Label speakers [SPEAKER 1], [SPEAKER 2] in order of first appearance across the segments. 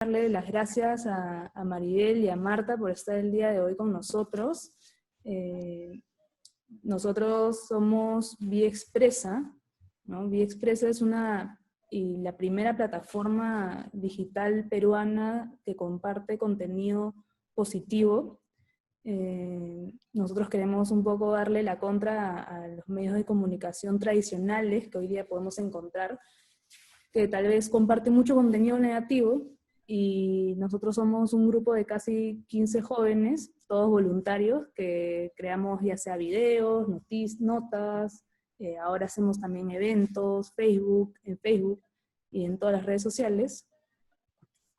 [SPEAKER 1] darle las gracias a Maribel y a Marta por estar el día de hoy con nosotros. Nosotros somos Vía Expresa, ¿no? Vía Expresa es la primera plataforma digital peruana que comparte contenido positivo. Nosotros queremos un poco darle la contra a los medios de comunicación tradicionales que hoy día podemos encontrar, que tal vez comparten mucho contenido negativo, y nosotros somos un grupo de casi 15 jóvenes, todos voluntarios, que creamos ya sea videos, notas, ahora hacemos también eventos, en Facebook y en todas las redes sociales,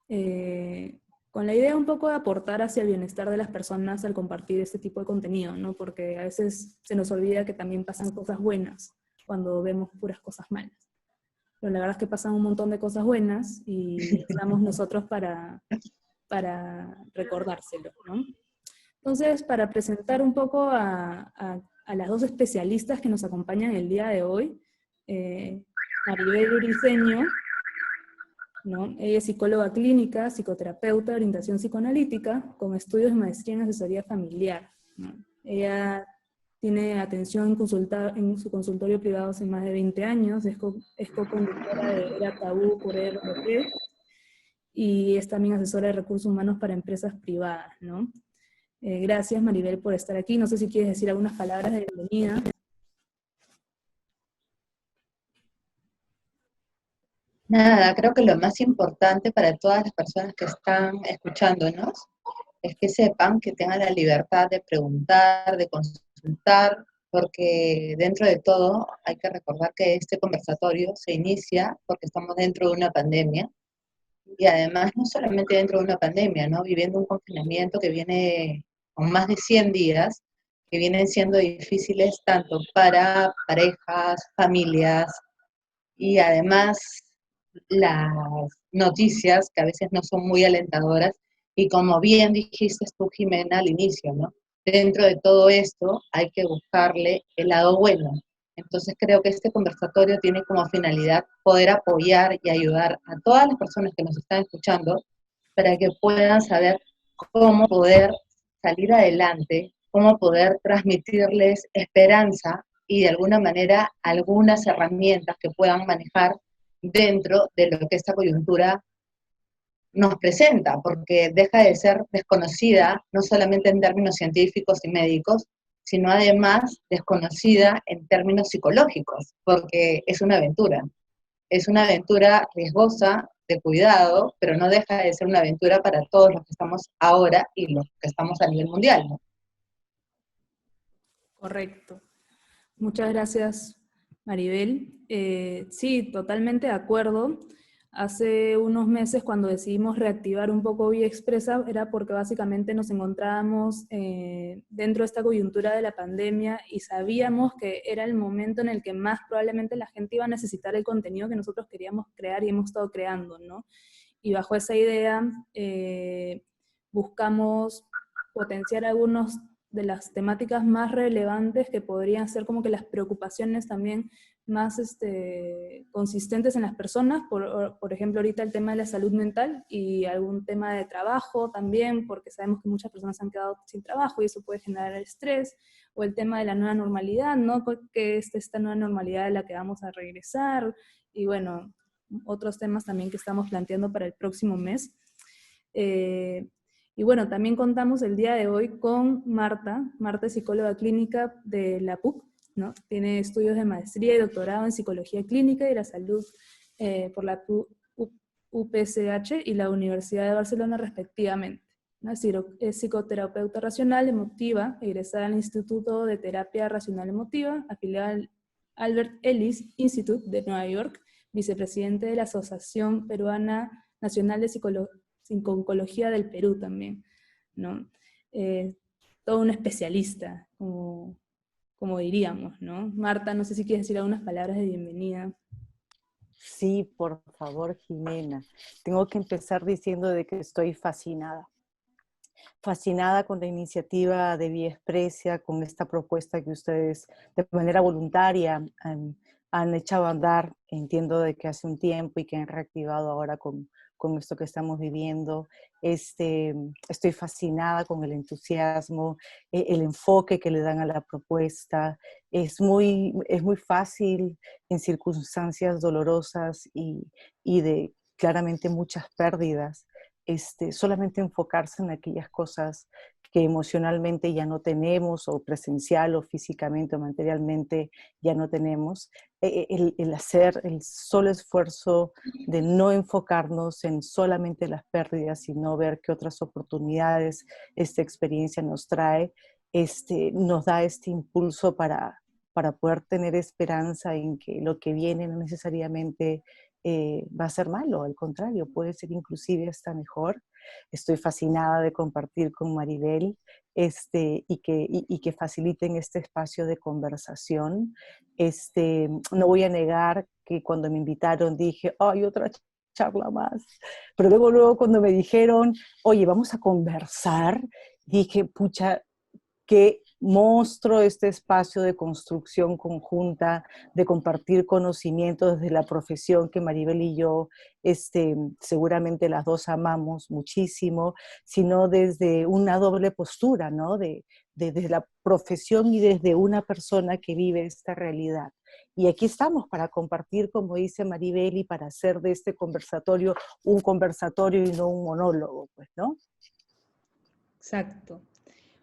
[SPEAKER 1] con la idea un poco de aportar hacia el bienestar de las personas al compartir este tipo de contenido, ¿no? Porque a veces se nos olvida que también pasan cosas buenas cuando vemos puras cosas malas. Pero la verdad es que pasan un montón de cosas buenas y estamos nosotros para recordárselo, ¿no? Entonces, para presentar un poco a las dos especialistas que nos acompañan el día de hoy, Maribel Briceño, ¿no? Ella es psicóloga clínica, psicoterapeuta de orientación psicoanalítica, con estudios de maestría en asesoría familiar, ¿no? Ella tiene atención en su consultorio privado hace más de 20 años, es co-conductora de Era Tabú por RP, y es también asesora de recursos humanos para empresas privadas, ¿no? Gracias, Maribel, por estar aquí. No sé si quieres decir algunas palabras de bienvenida.
[SPEAKER 2] Nada, creo que lo más importante para todas las personas que están escuchándonos es que sepan que tengan la libertad de preguntar, de consultar, porque dentro de todo hay que recordar que este conversatorio se inicia porque estamos dentro de una pandemia, y además no solamente dentro de una pandemia, ¿no? Viviendo un confinamiento que viene con más de 100 días, que vienen siendo difíciles tanto para parejas, familias, y además las noticias que a veces no son muy alentadoras, y como bien dijiste tú, Jimena, al inicio, ¿no? Dentro de todo esto hay que buscarle el lado bueno. Entonces creo que este conversatorio tiene como finalidad poder apoyar y ayudar a todas las personas que nos están escuchando para que puedan saber cómo poder salir adelante, cómo poder transmitirles esperanza y de alguna manera algunas herramientas que puedan manejar dentro de lo que esta coyuntura nos presenta, porque deja de ser desconocida no solamente en términos científicos y médicos, sino además desconocida en términos psicológicos, porque es una aventura riesgosa, de cuidado, pero no deja de ser una aventura para todos los que estamos ahora y los que estamos a nivel mundial, ¿no?
[SPEAKER 1] Correcto. Muchas gracias, Maribel. Sí, totalmente de acuerdo. Hace unos meses, cuando decidimos reactivar un poco Vía Expresa, era porque básicamente nos encontrábamos dentro de esta coyuntura de la pandemia y sabíamos que era el momento en el que más probablemente la gente iba a necesitar el contenido que nosotros queríamos crear y hemos estado creando, ¿no? Y bajo esa idea buscamos potenciar algunos de las temáticas más relevantes que podrían ser como que las preocupaciones también más consistentes en las personas, por ejemplo ahorita el tema de la salud mental y algún tema de trabajo también, porque sabemos que muchas personas se han quedado sin trabajo y eso puede generar estrés, o el tema de la nueva normalidad, ¿no? Que es esta nueva normalidad a la que vamos a regresar, y bueno, otros temas también que estamos planteando para el próximo mes. Y bueno, también contamos el día de hoy con Marta. Marta es psicóloga clínica de la PUC, ¿no? Tiene estudios de maestría y doctorado en psicología clínica y la salud por la UPCH y la Universidad de Barcelona respectivamente, ¿no? Es psicoterapeuta racional emotiva, egresada al Instituto de Terapia Racional Emotiva, afiliada al Albert Ellis Institute de Nueva York, vicepresidente de la Asociación Peruana Nacional de Oncología del Perú también, ¿no? Todo un especialista, como diríamos, ¿no? Marta, no sé si quieres decir algunas palabras de bienvenida.
[SPEAKER 3] Sí, por favor, Jimena. Tengo que empezar diciendo de que estoy fascinada. Fascinada con la iniciativa de Vía Expresa, con esta propuesta que ustedes de manera voluntaria han echado a andar, entiendo de que hace un tiempo, y que han reactivado ahora con con esto que estamos viviendo. Estoy fascinada con el entusiasmo, el enfoque que le dan a la propuesta. Es muy fácil en circunstancias dolorosas y de claramente muchas pérdidas, solamente enfocarse en aquellas cosas que emocionalmente ya no tenemos, o presencial o físicamente o materialmente ya no tenemos. El hacer el solo esfuerzo de no enfocarnos en solamente las pérdidas, sino ver qué otras oportunidades esta experiencia nos trae, nos da este impulso para poder tener esperanza en que lo que viene no necesariamente va a ser malo, al contrario, puede ser inclusive hasta mejor. Estoy fascinada de compartir con Maribel y que faciliten este espacio de conversación. No voy a negar que cuando me invitaron dije, ¡ay, otra charla más! Pero luego cuando me dijeron, oye, vamos a conversar, dije, pucha, qué monstruo este espacio de construcción conjunta, de compartir conocimientos desde la profesión que Maribel y yo seguramente las dos amamos muchísimo, sino desde una doble postura, ¿no? Desde la profesión y desde una persona que vive esta realidad. Y aquí estamos para compartir, como dice Maribel, y para hacer de este conversatorio un conversatorio y no un monólogo, pues, ¿no?
[SPEAKER 1] Exacto.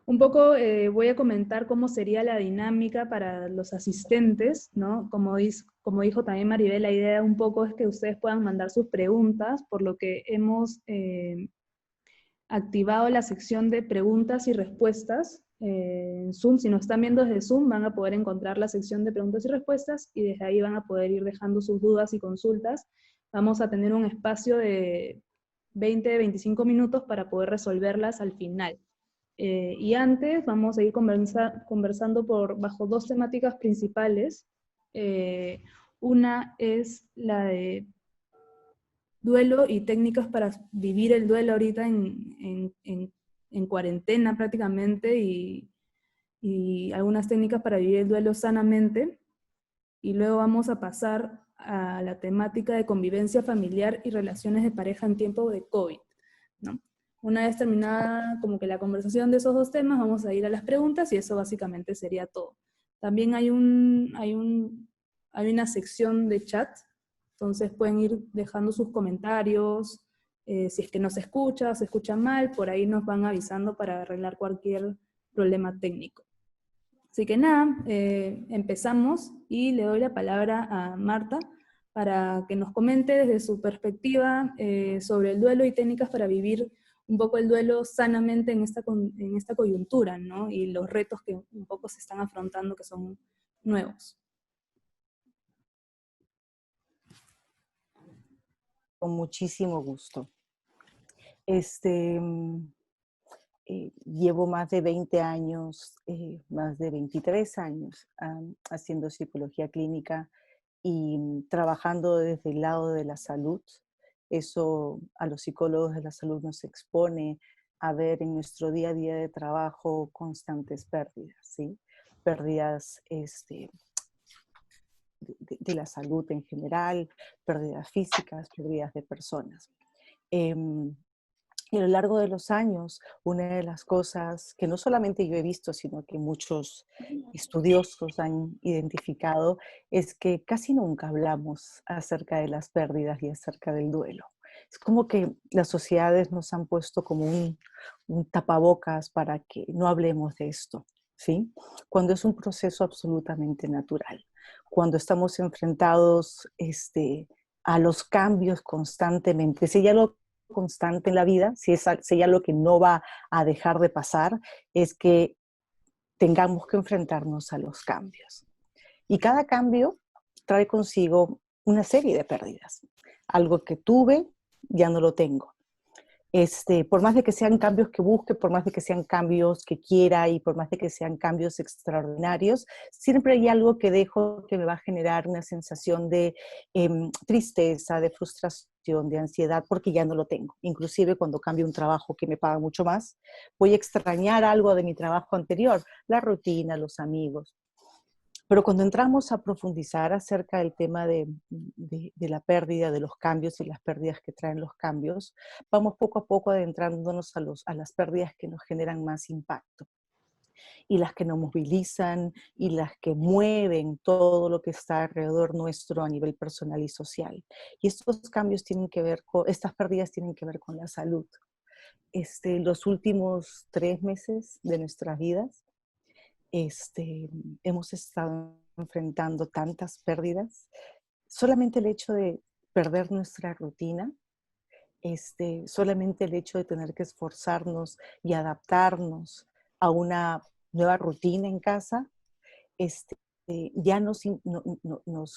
[SPEAKER 1] Un poco voy a comentar cómo sería la dinámica para los asistentes, ¿no? Como dijo también Maribel, la idea un poco es que ustedes puedan mandar sus preguntas, por lo que hemos activado la sección de preguntas y respuestas en Zoom. Si nos están viendo desde Zoom, van a poder encontrar la sección de preguntas y respuestas, y desde ahí van a poder ir dejando sus dudas y consultas. Vamos a tener un espacio de 20-25 minutos para poder resolverlas al final. Y antes vamos a ir conversando bajo dos temáticas principales. Una es la de duelo y técnicas para vivir el duelo ahorita en cuarentena prácticamente, y algunas técnicas para vivir el duelo sanamente. Y luego vamos a pasar a la temática de convivencia familiar y relaciones de pareja en tiempo de COVID, ¿no? Una vez terminada como que la conversación de esos dos temas, vamos a ir a las preguntas, y eso básicamente sería todo. También hay una sección de chat, entonces pueden ir dejando sus comentarios, si es que no se escucha mal, por ahí nos van avisando para arreglar cualquier problema técnico. Así que nada, empezamos, y le doy la palabra a Marta para que nos comente desde su perspectiva sobre el duelo y técnicas para vivir un poco el duelo sanamente en esta coyuntura, ¿no? Y los retos que un poco se están afrontando, que son nuevos.
[SPEAKER 3] Con muchísimo gusto. Llevo más de 20 años, más de 23 años haciendo psicología clínica y trabajando desde el lado de la salud. Eso a los psicólogos de la salud nos expone a ver en nuestro día a día de trabajo constantes pérdidas, ¿sí? Pérdidas de la salud en general, pérdidas físicas, pérdidas de personas. Y a lo largo de los años, una de las cosas que no solamente yo he visto, sino que muchos estudiosos han identificado, es que casi nunca hablamos acerca de las pérdidas y acerca del duelo. Es como que las sociedades nos han puesto como un tapabocas para que no hablemos de esto, ¿sí? Cuando es un proceso absolutamente natural, cuando estamos enfrentados a los cambios constantemente. Si hay algo constante en la vida, si hay algo que no va a dejar de pasar, es que tengamos que enfrentarnos a los cambios. Y cada cambio trae consigo una serie de pérdidas. Algo que tuve, ya no lo tengo. Por más de que sean cambios que busque, por más de que sean cambios que quiera y por más de que sean cambios extraordinarios, siempre hay algo que dejo que me va a generar una sensación de tristeza, de frustración, de ansiedad, porque ya no lo tengo. Inclusive cuando cambio un trabajo que me paga mucho más, voy a extrañar algo de mi trabajo anterior, la rutina, los amigos. Pero cuando entramos a profundizar acerca del tema de la pérdida, de los cambios y las pérdidas que traen los cambios, vamos poco a poco adentrándonos a las pérdidas que nos generan más impacto y las que nos movilizan y las que mueven todo lo que está alrededor nuestro a nivel personal y social. Y estos cambios tienen que ver con, estas pérdidas tienen que ver con la salud. Los últimos 3 meses de nuestras vidas, hemos estado enfrentando tantas pérdidas. Solamente el hecho de perder nuestra rutina, solamente el hecho de tener que esforzarnos y adaptarnos a una nueva rutina en casa, este, ya nos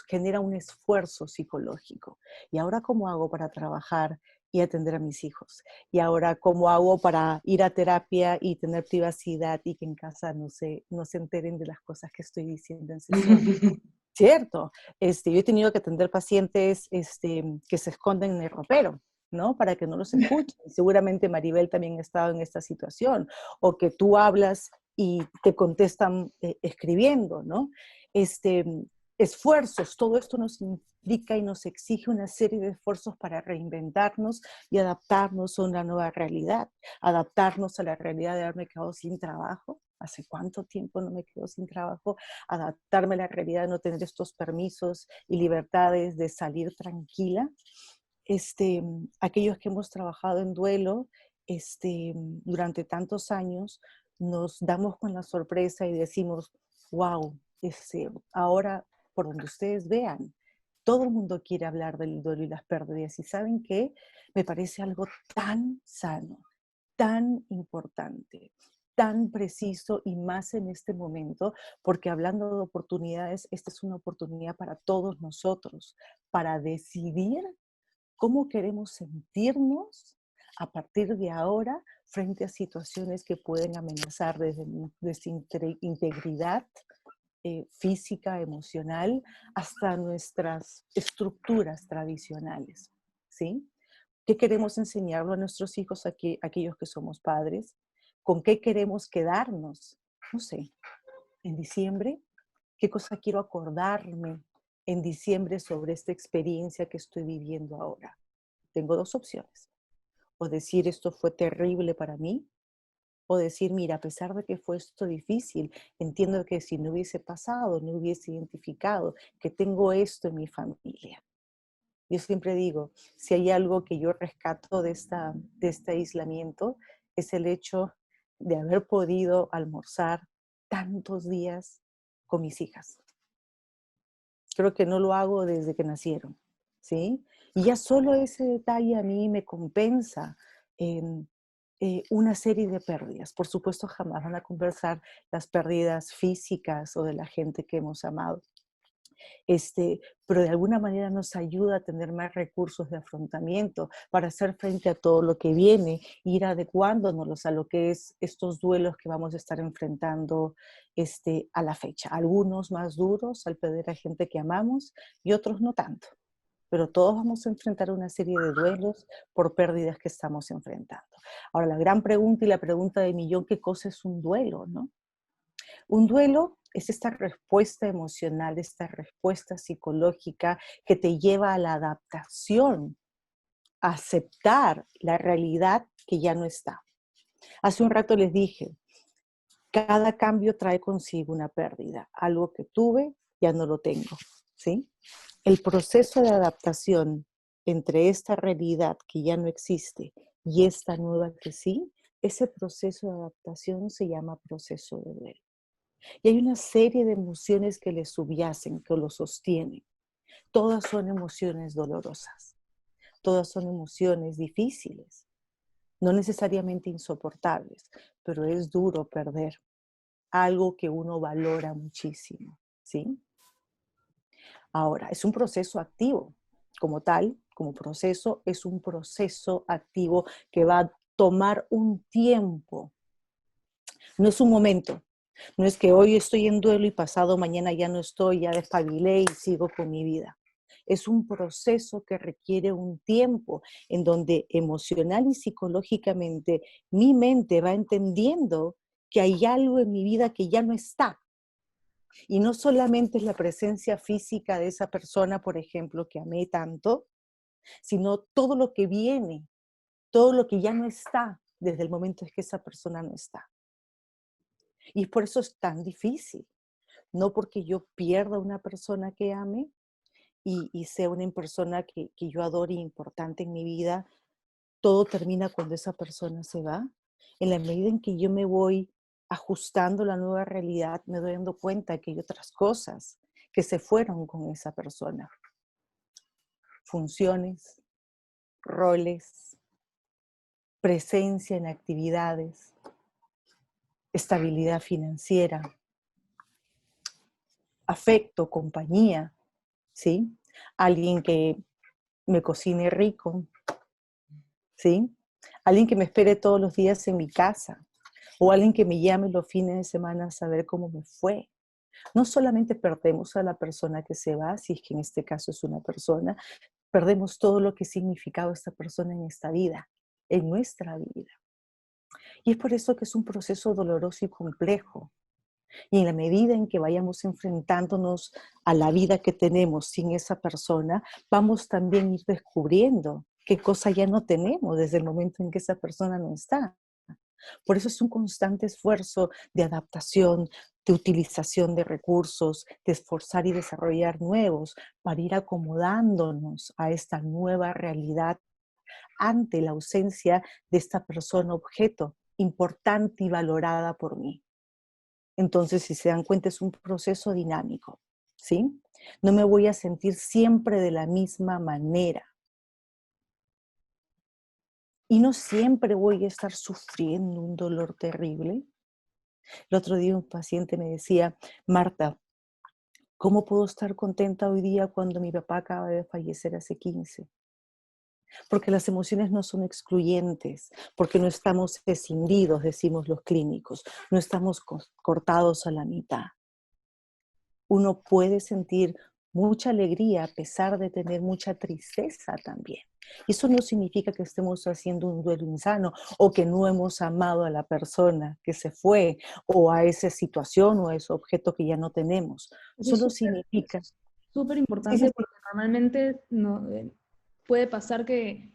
[SPEAKER 3] genera un esfuerzo psicológico. ¿Y ahora cómo hago para trabajar y atender a mis hijos? ¿Y ahora cómo hago para ir a terapia y tener privacidad y que en casa no se enteren de las cosas que estoy diciendo en sesión? Cierto, yo he tenido que atender pacientes que se esconden en el ropero, ¿no? Para que no los escuchen. Seguramente Maribel también ha estado en esta situación, o que tú hablas y te contestan escribiendo, ¿no? Este, Esfuerzos, todo esto nos implica y nos exige una serie de esfuerzos para reinventarnos y adaptarnos a una nueva realidad, adaptarnos a la realidad de haberme quedado sin trabajo. ¿Hace cuánto tiempo no me quedo sin trabajo? Adaptarme a la realidad de no tener estos permisos y libertades de salir tranquila. Aquellos que hemos trabajado en duelo durante tantos años, nos damos con la sorpresa y decimos, wow, ahora por donde ustedes vean, todo el mundo quiere hablar del duelo y las pérdidas. Y ¿saben qué? Me parece algo tan sano, tan importante, tan preciso y más en este momento, porque hablando de oportunidades, esta es una oportunidad para todos nosotros, para decidir cómo queremos sentirnos a partir de ahora frente a situaciones que pueden amenazar desde nuestra integridad física, emocional, hasta nuestras estructuras tradicionales, ¿sí? ¿Qué queremos enseñarlo a nuestros hijos, aquellos que somos padres? ¿Con qué queremos quedarnos? No sé, en diciembre, ¿qué cosa quiero acordarme en diciembre sobre esta experiencia que estoy viviendo ahora? Tengo 2 opciones. O decir esto fue terrible para mí, o decir, mira, a pesar de que fue esto difícil, entiendo que si no hubiese pasado, no hubiese identificado que tengo esto en mi familia. Yo siempre digo, si hay algo que yo rescato de este aislamiento, es el hecho de haber podido almorzar tantos días con mis hijas. Creo que no lo hago desde que nacieron, ¿sí? Y ya solo ese detalle a mí me compensa en una serie de pérdidas. Por supuesto, jamás van a compensar las pérdidas físicas o de la gente que hemos amado. Pero de alguna manera nos ayuda a tener más recursos de afrontamiento para hacer frente a todo lo que viene, ir adecuándonos a lo que es estos duelos que vamos a estar enfrentando a la fecha. Algunos más duros al perder a gente que amamos y otros no tanto. Pero todos vamos a enfrentar una serie de duelos por pérdidas que estamos enfrentando. Ahora, la gran pregunta y la pregunta de millón, ¿qué cosa es un duelo, no? Un duelo es esta respuesta emocional, esta respuesta psicológica que te lleva a la adaptación, a aceptar la realidad que ya no está. Hace un rato les dije, cada cambio trae consigo una pérdida. Algo que tuve, ya no lo tengo, ¿sí? El proceso de adaptación entre esta realidad que ya no existe y esta nueva que sí, ese proceso de adaptación se llama proceso de duelo. Y hay una serie de emociones que le subyacen, que lo sostienen. Todas son emociones dolorosas. Todas son emociones difíciles. No necesariamente insoportables, pero es duro perder algo que uno valora muchísimo, ¿sí? Ahora, es un proceso activo. Como tal, como proceso, es un proceso activo que va a tomar un tiempo. No es un momento. No es que hoy estoy en duelo y pasado mañana ya no estoy, ya despabilé y sigo con mi vida. Es un proceso que requiere un tiempo en donde emocional y psicológicamente mi mente va entendiendo que hay algo en mi vida que ya no está. Y no solamente es la presencia física de esa persona, por ejemplo, que amé tanto, sino todo lo que viene, todo lo que ya no está desde el momento en que esa persona no está. Y por eso es tan difícil. No porque yo pierda una persona que ame y sea una persona que yo adore y importante en mi vida, todo termina cuando esa persona se va. En la medida en que yo me voy ajustando a la nueva realidad, me doy dando cuenta que hay otras cosas que se fueron con esa persona. Funciones, roles, presencia en actividades, estabilidad financiera, afecto, compañía, ¿sí? Alguien que me cocine rico, ¿sí? Alguien que me espere todos los días en mi casa, o alguien que me llame los fines de semana a saber cómo me fue. No solamente perdemos a la persona que se va, si es que en este caso es una persona, perdemos todo lo que ha significado esta persona en esta vida, en nuestra vida. Y es por eso que es un proceso doloroso y complejo. Y en la medida en que vayamos enfrentándonos a la vida que tenemos sin esa persona, vamos también a ir descubriendo qué cosa ya no tenemos desde el momento en que esa persona no está. Por eso es un constante esfuerzo de adaptación, de utilización de recursos, de esforzar y desarrollar nuevos para ir acomodándonos a esta nueva realidad ante la ausencia de esta persona objeto importante y valorada por mí. Entonces, si se dan cuenta, es un proceso dinámico, ¿sí? No me voy a sentir siempre de la misma manera. Y no siempre voy a estar sufriendo un dolor terrible. El otro día un paciente me decía, Marta, ¿cómo puedo estar contenta hoy día cuando mi papá acaba de fallecer hace 15? Porque las emociones no son excluyentes, porque no estamos escindidos, decimos los clínicos, no estamos cortados a la mitad. Uno puede sentir mucha alegría a pesar de tener mucha tristeza también. Y eso no significa que estemos haciendo un duelo insano o que no hemos amado a la persona que se fue o a esa situación o a ese objeto que ya no tenemos.
[SPEAKER 1] Eso es
[SPEAKER 3] Solo significa...
[SPEAKER 1] súper
[SPEAKER 3] Sí, sí,
[SPEAKER 1] importante
[SPEAKER 3] sí.
[SPEAKER 1] porque normalmente no, puede pasar que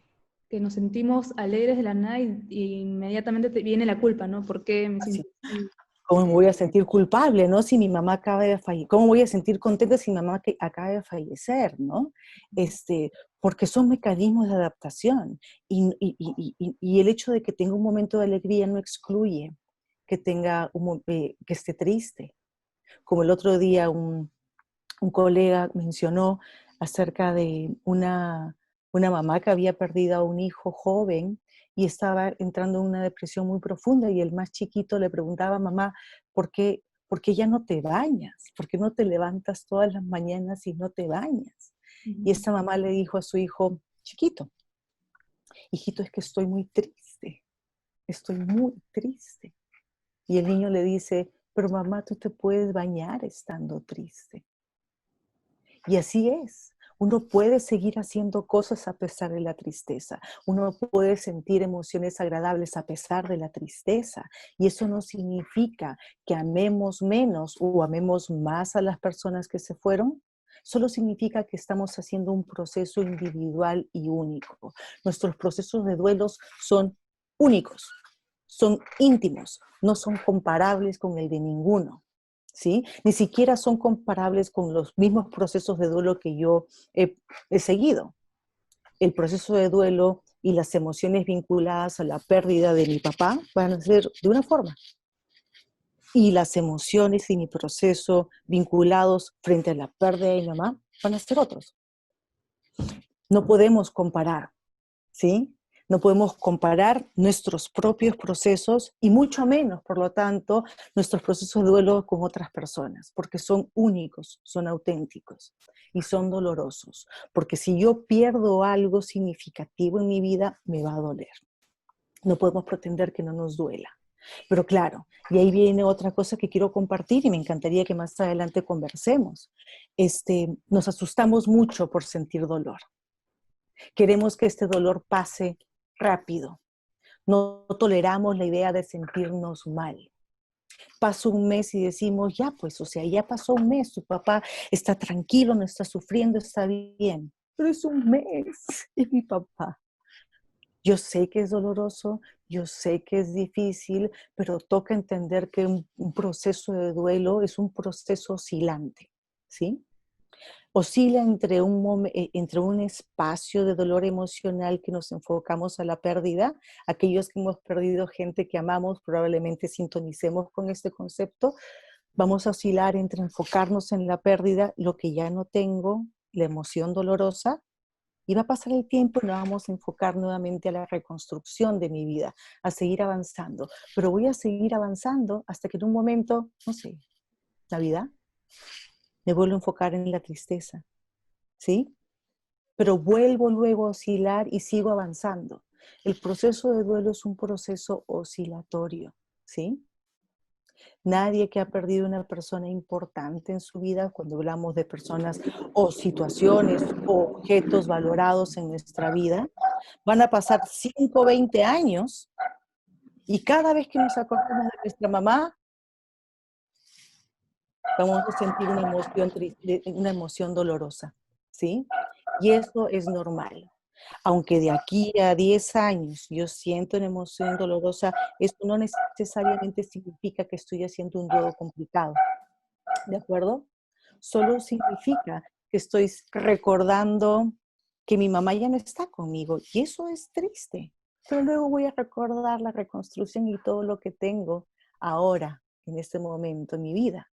[SPEAKER 1] nos sentimos alegres de la nada y inmediatamente te viene la culpa, ¿no? ¿Por qué me
[SPEAKER 3] Así.
[SPEAKER 1] siento así?
[SPEAKER 3] ¿Cómo me voy a sentir culpable, no? Si mi mamá acaba de fallecer, ¿cómo voy a sentir contenta si mi mamá acaba de fallecer, no? Porque son mecanismos de adaptación y el hecho de que tenga un momento de alegría no excluye que tenga que esté triste. Como el otro día un colega mencionó acerca de una mamá que había perdido a un hijo joven y estaba entrando en una depresión muy profunda y el más chiquito le preguntaba, mamá, ¿por qué ya no te bañas? ¿Por qué no te levantas todas las mañanas y no te bañas? Y esta mamá le dijo a su hijo chiquito, hijito, es que estoy muy triste, estoy muy triste. Y el niño le dice, pero mamá, tú te puedes bañar estando triste. Y así es. Uno puede seguir haciendo cosas a pesar de la tristeza. Uno puede sentir emociones agradables a pesar de la tristeza. Y eso no significa que amemos menos o amemos más a las personas que se fueron. Solo significa que estamos haciendo un proceso individual y único. Nuestros procesos de duelos son únicos, son íntimos, no son comparables con el de ninguno. ¿Sí? Ni siquiera son comparables con los mismos procesos de duelo que yo he seguido. El proceso de duelo y las emociones vinculadas a la pérdida de mi papá van a ser de una forma. Y las emociones y mi proceso vinculados frente a la pérdida de mi mamá van a ser otros. No podemos comparar, ¿sí? No podemos comparar nuestros propios procesos y mucho menos, por lo tanto, nuestros procesos de duelo con otras personas, porque son únicos, son auténticos y son dolorosos. Porque si yo pierdo algo significativo en mi vida, me va a doler. No podemos pretender que no nos duela. Pero claro, y ahí viene otra cosa que quiero compartir y me encantaría que más adelante conversemos. Nos asustamos mucho por sentir dolor. Queremos que este dolor pase rápido. No toleramos la idea de sentirnos mal. Pasa un mes y decimos, ya pues, o sea, ya pasó un mes, tu papá está tranquilo, no está sufriendo, está bien. Pero es un mes, es mi papá. Yo sé que es doloroso, yo sé que es difícil, pero toca entender que un proceso de duelo es un proceso oscilante, ¿sí? Oscila entre un espacio de dolor emocional que nos enfocamos a la pérdida. Aquellos que hemos perdido gente que amamos, probablemente sintonicemos con este concepto. Vamos a oscilar entre enfocarnos en la pérdida, lo que ya no tengo, la emoción dolorosa, y va a pasar el tiempo y nos vamos a enfocar nuevamente a la reconstrucción de mi vida, a seguir avanzando. Pero voy a seguir avanzando hasta que en un momento, no sé, Navidad, me vuelvo a enfocar en la tristeza, ¿sí? Pero vuelvo luego a oscilar y sigo avanzando. El proceso de duelo es un proceso oscilatorio, ¿sí? Nadie que ha perdido una persona importante en su vida, cuando hablamos de personas o situaciones o objetos valorados en nuestra vida, van a pasar 5 o 20 años y cada vez que nos acordamos de nuestra mamá, vamos a sentir una emoción triste, una emoción dolorosa, ¿sí? Y eso es normal. Aunque de aquí a 10 años yo siento una emoción dolorosa, esto no necesariamente significa que estoy haciendo un duelo complicado, ¿de acuerdo? Solo significa que estoy recordando que mi mamá ya no está conmigo y eso es triste. Pero luego voy a recordar la reconstrucción y todo lo que tengo ahora, en este momento en mi vida,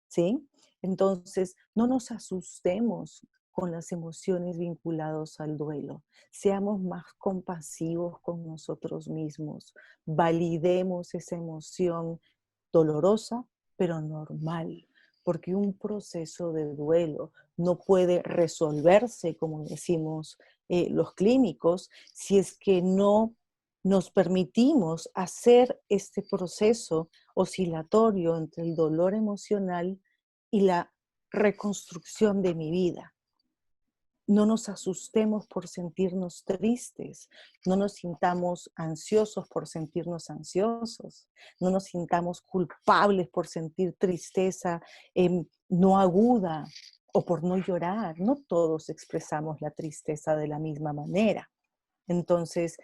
[SPEAKER 3] ¿sí? Entonces, no nos asustemos con las emociones vinculadas al duelo. Seamos más compasivos con nosotros mismos. Validemos esa emoción dolorosa, pero normal, porque un proceso de duelo no puede resolverse, como decimos los clínicos, si es que no nos permitimos hacer este proceso oscilatorio entre el dolor emocional y la reconstrucción de mi vida. No nos asustemos por sentirnos tristes, no nos sintamos ansiosos por sentirnos ansiosos, no nos sintamos culpables por sentir tristeza no aguda o por no llorar. No todos expresamos la tristeza de la misma manera. Entonces,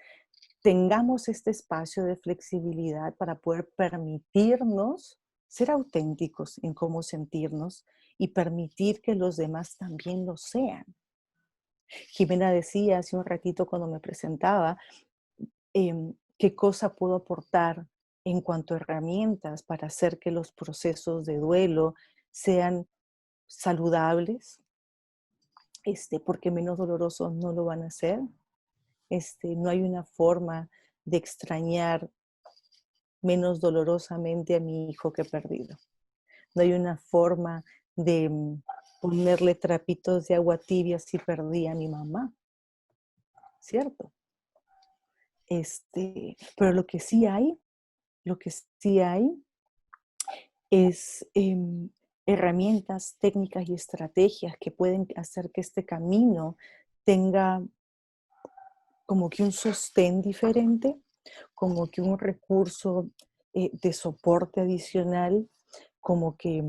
[SPEAKER 3] tengamos este espacio de flexibilidad para poder permitirnos ser auténticos en cómo sentirnos y permitir que los demás también lo sean. Jimena decía hace un ratito cuando me presentaba, qué cosa puedo aportar en cuanto a herramientas para hacer que los procesos de duelo sean saludables, porque menos dolorosos no lo van a ser. No hay una forma de extrañar menos dolorosamente a mi hijo que he perdido. No hay una forma de ponerle trapitos de agua tibia si perdí a mi mamá, ¿cierto? Pero lo que sí hay es herramientas, técnicas y estrategias que pueden hacer que este camino tenga como que un sostén diferente, como que un recurso de soporte adicional, como que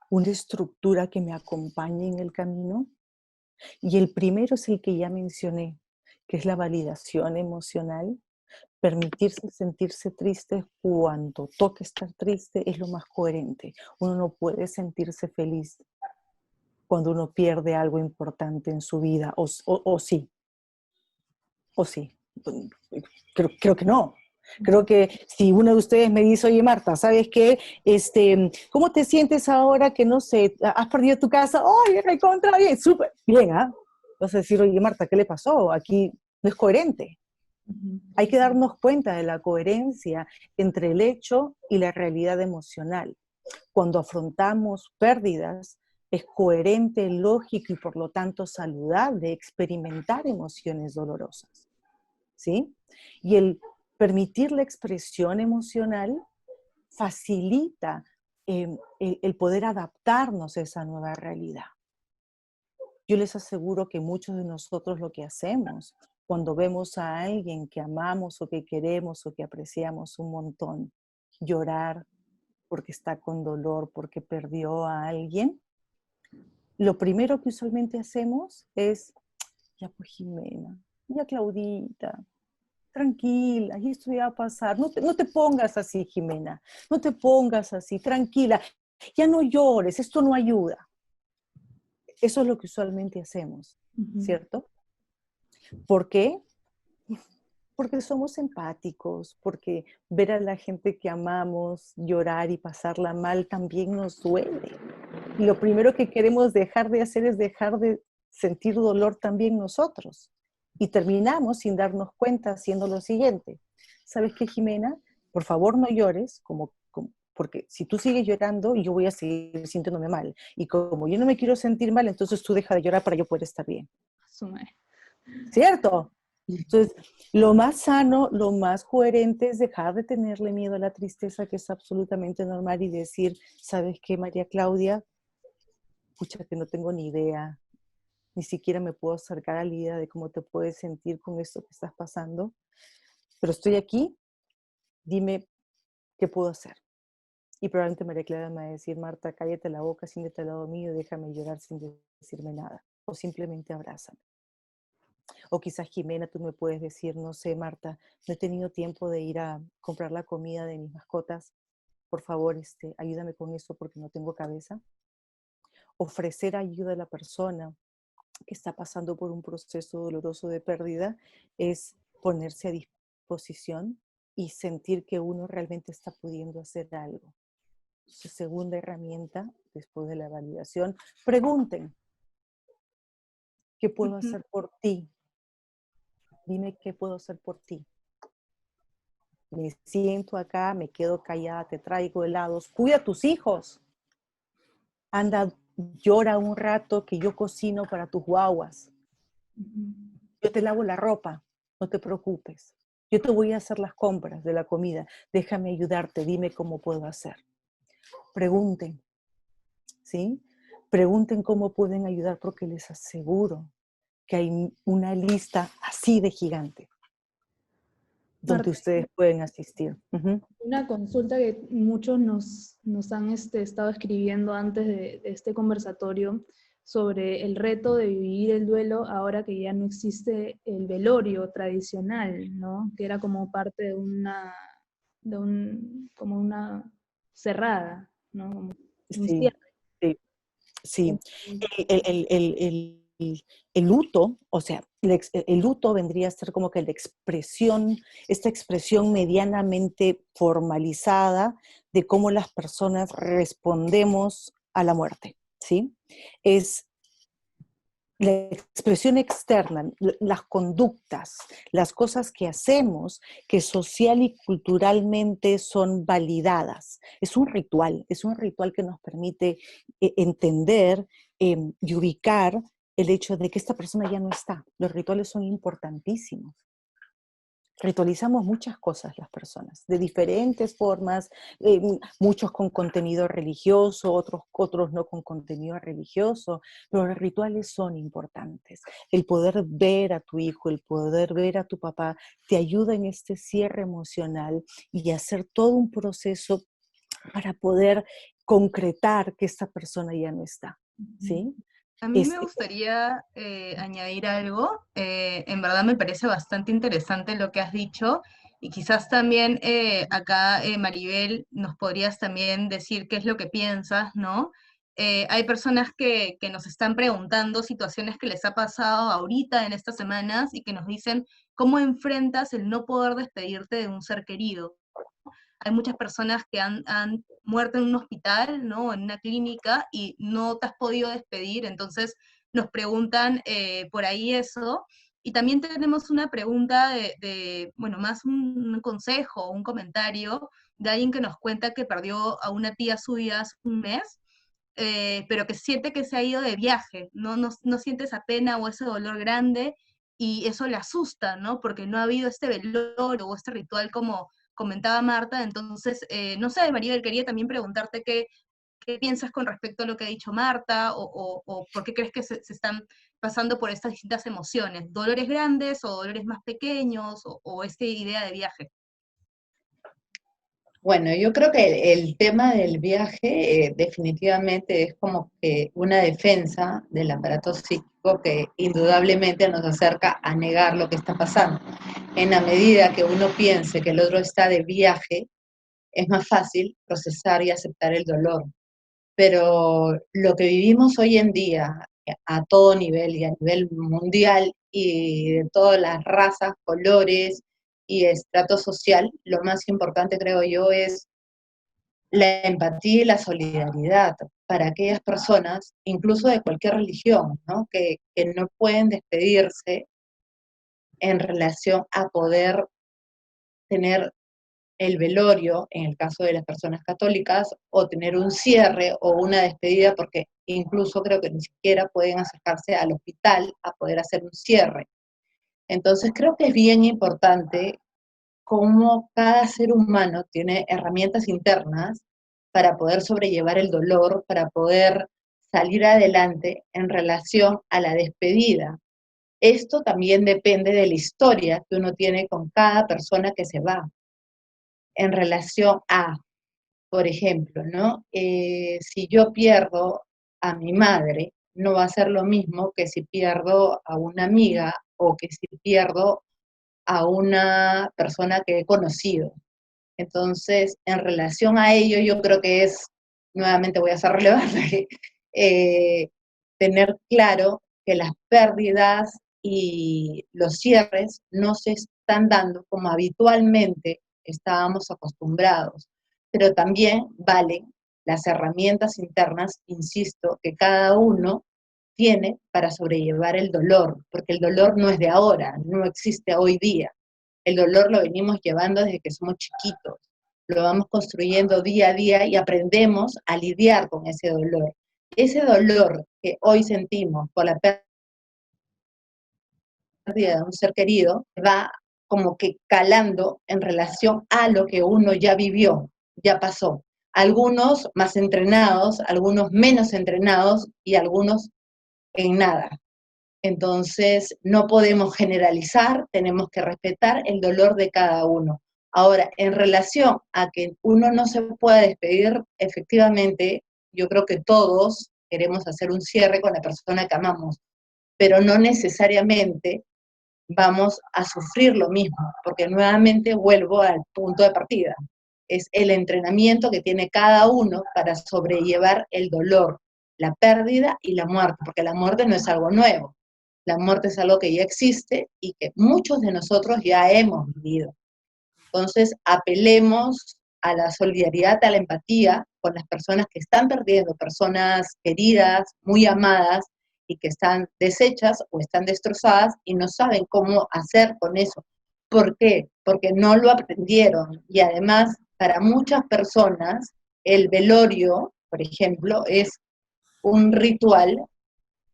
[SPEAKER 3] una estructura que me acompañe en el camino. Y el primero es el que ya mencioné, que es la validación emocional. Permitirse sentirse triste cuando toca estar triste es lo más coherente. Uno no puede sentirse feliz cuando uno pierde algo importante en su vida, o sí, o sí. Creo que no. Creo que si uno de ustedes me dice, oye Marta, ¿sabes qué? ¿Cómo te sientes ahora que, no sé, has perdido tu casa? ¡Oye, recontra bien! ¡Súper! Bien, ¿ah? Vas a decir, oye Marta, ¿qué le pasó? Aquí no es coherente. Hay que darnos cuenta de la coherencia entre el hecho y la realidad emocional. Cuando afrontamos pérdidas, es coherente, lógico y por lo tanto saludable experimentar emociones dolorosas, ¿sí? Y el permitir la expresión emocional facilita el poder adaptarnos a esa nueva realidad. Yo les aseguro que muchos de nosotros lo que hacemos cuando vemos a alguien que amamos o que queremos o que apreciamos un montón, llorar porque está con dolor, porque perdió a alguien, lo primero que usualmente hacemos es, ya pues Jimena, ya Claudita, tranquila, y esto ya va a pasar, no te pongas así, Jimena, no te pongas así, tranquila, ya no llores, esto no ayuda. Eso es lo que usualmente hacemos, ¿cierto? ¿Por qué? Porque somos empáticos, porque ver a la gente que amamos llorar y pasarla mal también nos duele. Y lo primero que queremos dejar de hacer es dejar de sentir dolor también nosotros. Y terminamos sin darnos cuenta haciendo lo siguiente. ¿Sabes qué, Jimena? Por favor no llores, porque si tú sigues llorando, yo voy a seguir sintiéndome mal. Y como yo no me quiero sentir mal, entonces tú deja de llorar para yo poder estar bien.
[SPEAKER 1] Asume.
[SPEAKER 3] ¿Cierto? Entonces, lo más sano, lo más coherente es dejar de tenerle miedo a la tristeza, que es absolutamente normal, y decir, ¿sabes qué, María Claudia? Pucha, que no tengo ni idea, ni siquiera me puedo acercar a la idea de cómo te puedes sentir con esto que estás pasando, pero estoy aquí, dime qué puedo hacer. Y probablemente María Clara me va a decir, Marta, cállate la boca, siéntate al lado mío y déjame llorar sin decirme nada, o simplemente abrázame. O quizás Jimena, tú me puedes decir, no sé, Marta, no he tenido tiempo de ir a comprar la comida de mis mascotas, por favor, ayúdame con eso porque no tengo cabeza. Ofrecer ayuda a la persona que está pasando por un proceso doloroso de pérdida es ponerse a disposición y sentir que uno realmente está pudiendo hacer algo. Entonces, segunda herramienta, después de la validación, pregunten, ¿qué puedo hacer por ti? Dime qué puedo hacer por ti. Me siento acá, me quedo callada, te traigo helados, cuida a tus hijos. Anda, llora un rato que yo cocino para tus guaguas. Yo te lavo la ropa, no te preocupes. Yo te voy a hacer las compras de la comida. Déjame ayudarte, dime cómo puedo hacer. Pregunten, ¿sí? Pregunten cómo pueden ayudar porque les aseguro que hay una lista así de gigante donde
[SPEAKER 1] Marta,
[SPEAKER 3] ustedes pueden asistir.
[SPEAKER 1] una consulta que muchos nos han estado escribiendo antes de este conversatorio sobre el reto de vivir el duelo ahora que ya no existe el velorio tradicional, ¿no? Que era como parte como una cerrada, ¿no? Como un
[SPEAKER 3] Sí,
[SPEAKER 1] cierre.
[SPEAKER 3] sí, sí. El luto, o sea, el luto vendría a ser como que esta expresión medianamente formalizada de cómo las personas respondemos a la muerte, ¿sí? Es la expresión externa, las conductas, las cosas que hacemos que social y culturalmente son validadas. Es un ritual que nos permite entender y ubicar el hecho de que esta persona ya no está. Los rituales son importantísimos. Ritualizamos muchas cosas las personas, de diferentes formas, muchos con contenido religioso, otros no con contenido religioso, pero los rituales son importantes. El poder ver a tu hijo, el poder ver a tu papá, te ayuda en este cierre emocional y hacer todo un proceso para poder concretar que esta persona ya no está, ¿sí?
[SPEAKER 4] A mí me gustaría añadir algo. En verdad me parece bastante interesante lo que has dicho y quizás también acá, Maribel, nos podrías también decir qué es lo que piensas, ¿no? Hay personas que nos están preguntando situaciones que les ha pasado ahorita en estas semanas y que nos dicen cómo enfrentas el no poder despedirte de un ser querido. Hay muchas personas que han muerto en un hospital, ¿no? En una clínica y no te has podido despedir, entonces nos preguntan por ahí eso. Y también tenemos una pregunta bueno, más un consejo, un comentario de alguien que nos cuenta que perdió a una tía suya hace un mes, pero que siente que se ha ido de viaje, no siente esa pena o ese dolor grande, y eso le asusta, ¿no? Porque no ha habido este velorio o este ritual como comentaba Marta. Entonces, no sé, Maribel, quería también preguntarte qué piensas con respecto a lo que ha dicho Marta, o por qué crees que se están pasando por estas distintas emociones, dolores grandes o dolores más pequeños, o esta idea de viaje.
[SPEAKER 2] Bueno, yo creo que el tema del viaje definitivamente es como que una defensa del aparato psíquico que indudablemente nos acerca a negar lo que está pasando. En la medida que uno piense que el otro está de viaje, es más fácil procesar y aceptar el dolor. Pero lo que vivimos hoy en día, a todo nivel y a nivel mundial y de todas las razas, colores y estrato social, lo más importante creo yo es la empatía y la solidaridad para aquellas personas, incluso de cualquier religión, ¿no? Que no pueden despedirse en relación a poder tener el velorio, en el caso de las personas católicas, o tener un cierre o una despedida, porque incluso creo que ni siquiera pueden acercarse al hospital a poder hacer un cierre. Entonces creo que es bien importante cómo cada ser humano tiene herramientas internas para poder sobrellevar el dolor, para poder salir adelante en relación a la despedida. Esto también depende de la historia que uno tiene con cada persona que se va en relación a, por ejemplo, ¿no? Si yo pierdo a mi madre, no va a ser lo mismo que si pierdo a una amiga o que si pierdo a una persona que he conocido. Entonces, en relación a ello, yo creo que es, nuevamente voy a hacer relevante, eh, tener claro que las pérdidas y los cierres no se están dando como habitualmente estábamos acostumbrados, pero también valen las herramientas internas, insisto, que cada uno tiene para sobrellevar el dolor, porque el dolor no es de ahora, no existe hoy día. El dolor lo venimos llevando desde que somos chiquitos, lo vamos construyendo día a día y aprendemos a lidiar con ese dolor. Ese dolor que hoy sentimos por la pérdida de un ser querido va como que calando en relación a lo que uno ya vivió, ya pasó. Algunos más entrenados, algunos menos entrenados y algunos en nada. Entonces, no podemos generalizar, tenemos que respetar el dolor de cada uno. Ahora, en relación a que uno no se pueda despedir, efectivamente, yo creo que todos queremos hacer un cierre con la persona que amamos, pero no necesariamente vamos a sufrir lo mismo, porque nuevamente vuelvo al punto de partida. Es el entrenamiento que tiene cada uno para sobrellevar el dolor, la pérdida y la muerte, porque la muerte no es algo nuevo. La muerte es algo que ya existe y que muchos de nosotros ya hemos vivido. Entonces, apelemos a la solidaridad, a la empatía con las personas que están perdiendo, personas queridas, muy amadas, y que están deshechas o están destrozadas y no saben cómo hacer con eso. ¿Por qué? Porque no lo aprendieron. Y además, para muchas personas, el velorio, por ejemplo, es un ritual,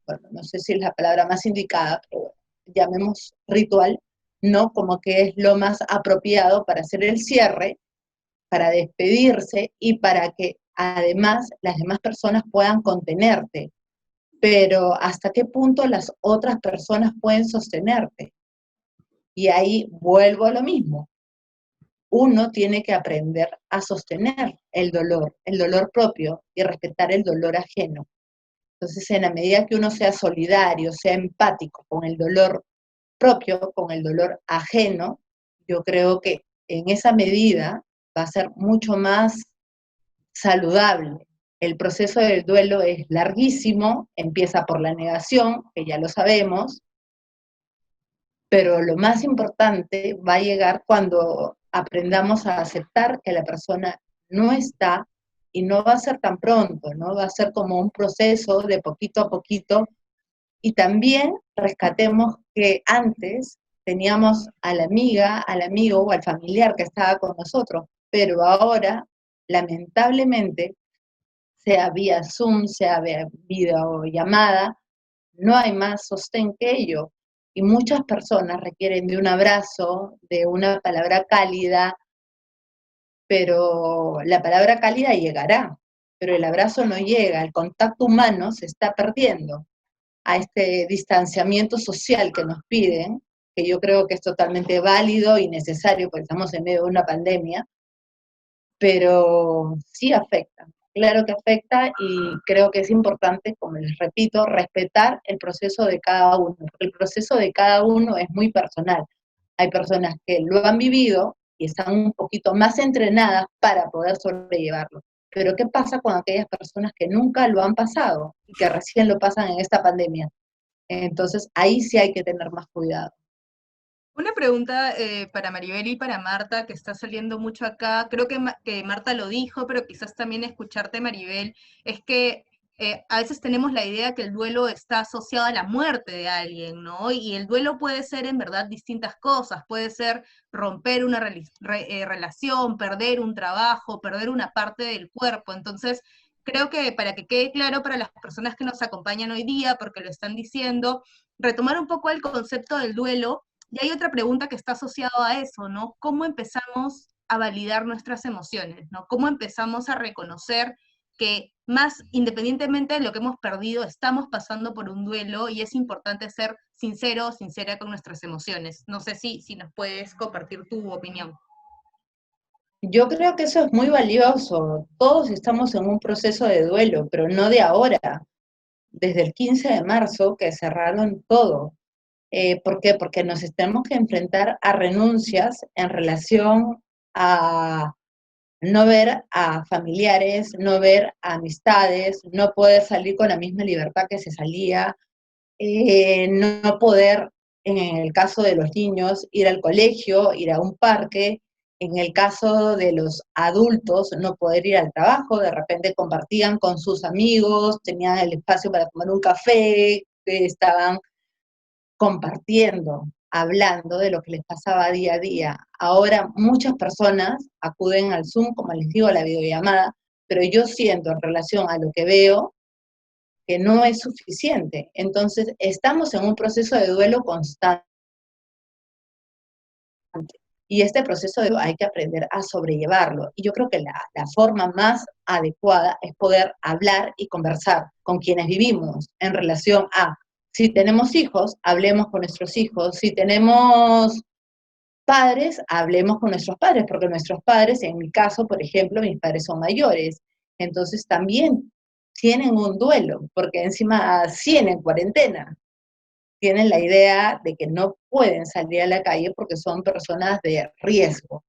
[SPEAKER 2] bueno, no sé si es la palabra más indicada, pero llamemos ritual, ¿no? Como que es lo más apropiado para hacer el cierre, para despedirse y para que además las demás personas puedan contenerte. Pero ¿hasta qué punto las otras personas pueden sostenerte? Y ahí vuelvo a lo mismo. Uno tiene que aprender a sostener el dolor propio y respetar el dolor ajeno. Entonces, en la medida que uno sea solidario, sea empático con el dolor propio, con el dolor ajeno, yo creo que en esa medida va a ser mucho más saludable. El proceso del duelo es larguísimo, empieza por la negación, que ya lo sabemos, pero lo más importante va a llegar cuando aprendamos a aceptar que la persona no está y no va a ser tan pronto, ¿no? Va a ser como un proceso de poquito a poquito y también rescatemos que antes teníamos a la amiga, al amigo o al familiar que estaba con nosotros, pero ahora, lamentablemente, sea vía Zoom, sea vía videollamada, no hay más sostén que ello. Y muchas personas requieren de un abrazo, de una palabra cálida, pero la palabra cálida llegará, pero el abrazo no llega, el contacto humano se está perdiendo a este distanciamiento social que nos piden, que yo creo que es totalmente válido y necesario porque estamos en medio de una pandemia, pero sí afecta. Claro que afecta y creo que es importante, como les repito, respetar el proceso de cada uno, porque el proceso de cada uno es muy personal. Hay personas que lo han vivido y están un poquito más entrenadas para poder sobrellevarlo. Pero ¿qué pasa con aquellas personas que nunca lo han pasado y que recién lo pasan en esta pandemia? Entonces ahí sí hay que tener más cuidado.
[SPEAKER 4] Una pregunta para Maribel y para Marta, que está saliendo mucho acá, creo que, que Marta lo dijo, pero quizás también escucharte, Maribel, es que a veces tenemos la idea que el duelo está asociado a la muerte de alguien, ¿no? Y el duelo puede ser en verdad distintas cosas, puede ser romper una relación, perder un trabajo, perder una parte del cuerpo. Entonces, creo que para que quede claro para las personas que nos acompañan hoy día, porque lo están diciendo, retomar un poco el concepto del duelo. Y hay otra pregunta que está asociada a eso, ¿no? ¿Cómo empezamos a validar nuestras emociones, ¿no? ¿Cómo empezamos a reconocer que más independientemente de lo que hemos perdido, estamos pasando por un duelo y es importante ser sincero o sincera con nuestras emociones? No sé si nos puedes compartir tu opinión.
[SPEAKER 2] Yo creo que eso es muy valioso. Todos estamos en un proceso de duelo, pero no de ahora. Desde el 15 de marzo que cerraron todo. ¿Por qué? Porque nos tenemos que enfrentar a renuncias en relación a no ver a familiares, no ver a amistades, no poder salir con la misma libertad que se salía, no poder, en el caso de los niños, ir al colegio, ir a un parque, en el caso de los adultos, no poder ir al trabajo, de repente compartían con sus amigos, tenían el espacio para tomar un café, estaban compartiendo, hablando de lo que les pasaba día a día. Ahora muchas personas acuden al Zoom, como les digo, a la videollamada, pero yo siento en relación a lo que veo que no es suficiente. Entonces, estamos en un proceso de duelo constante. Y este proceso de duelo hay que aprender a sobrellevarlo. Y yo creo que la forma más adecuada es poder hablar y conversar con quienes vivimos en relación a, si tenemos hijos, hablemos con nuestros hijos, si tenemos padres, hablemos con nuestros padres, porque nuestros padres, en mi caso, por ejemplo, mis padres son mayores, entonces también tienen un duelo, porque encima siguen en cuarentena, tienen la idea de que no pueden salir a la calle porque son personas de riesgo.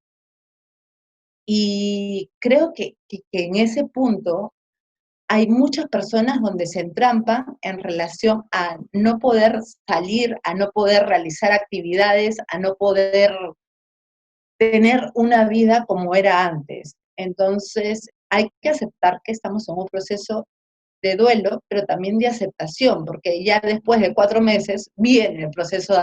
[SPEAKER 2] Y creo que en ese punto hay muchas personas donde se entrampan en relación a no poder salir, a no poder realizar actividades, a no poder tener una vida como era antes. Entonces, hay que aceptar que estamos en un proceso de duelo, pero también de aceptación, porque ya después de 4 meses viene el proceso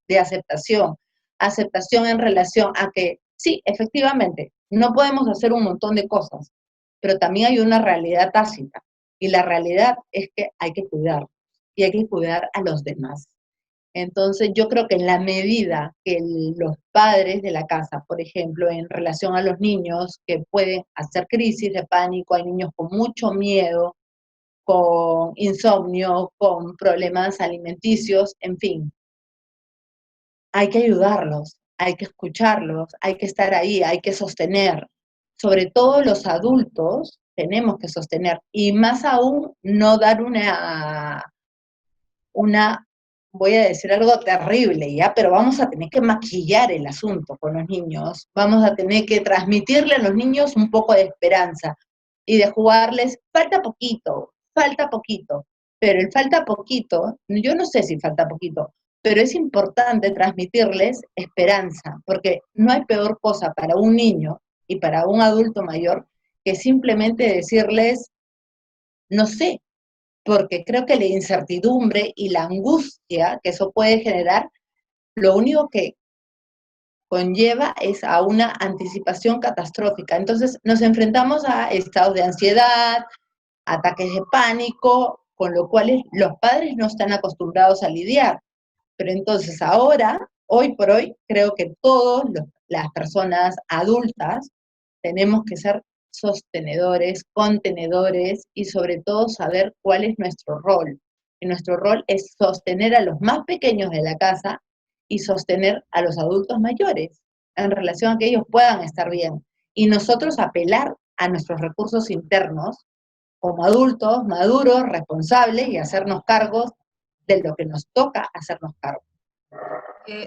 [SPEAKER 2] de aceptación. Aceptación en relación a que, sí, efectivamente, no podemos hacer un montón de cosas, pero también hay una realidad tácita, y la realidad es que hay que cuidar, y hay que cuidar a los demás. Entonces, yo creo que en la medida que los padres de la casa, por ejemplo, en relación a los niños que pueden hacer crisis de pánico, hay niños con mucho miedo, con insomnio, con problemas alimenticios, en fin, hay que ayudarlos, hay que escucharlos, hay que estar ahí, hay que sostener. Sobre todo los adultos tenemos que sostener, y más aún no dar una, voy a decir algo terrible, ¿ya? Pero vamos a tener que maquillar el asunto con los niños, vamos a tener que transmitirle a los niños un poco de esperanza y de jugarles, falta poquito, pero el falta poquito, yo no sé si falta poquito, pero es importante transmitirles esperanza, porque no hay peor cosa para un niño y para un adulto mayor que simplemente decirles, no sé, porque creo que la incertidumbre y la angustia que eso puede generar, lo único que conlleva es a una anticipación catastrófica. Entonces nos enfrentamos a estados de ansiedad, ataques de pánico, con lo cual los padres no están acostumbrados a lidiar. Pero entonces ahora, hoy por hoy, creo que todas las personas adultas tenemos que ser sostenedores, contenedores y sobre todo saber cuál es nuestro rol. Y nuestro rol es sostener a los más pequeños de la casa y sostener a los adultos mayores en relación a que ellos puedan estar bien. y nosotros apelar a nuestros recursos internos como adultos, maduros, responsables y hacernos cargos de lo que nos toca hacernos cargo.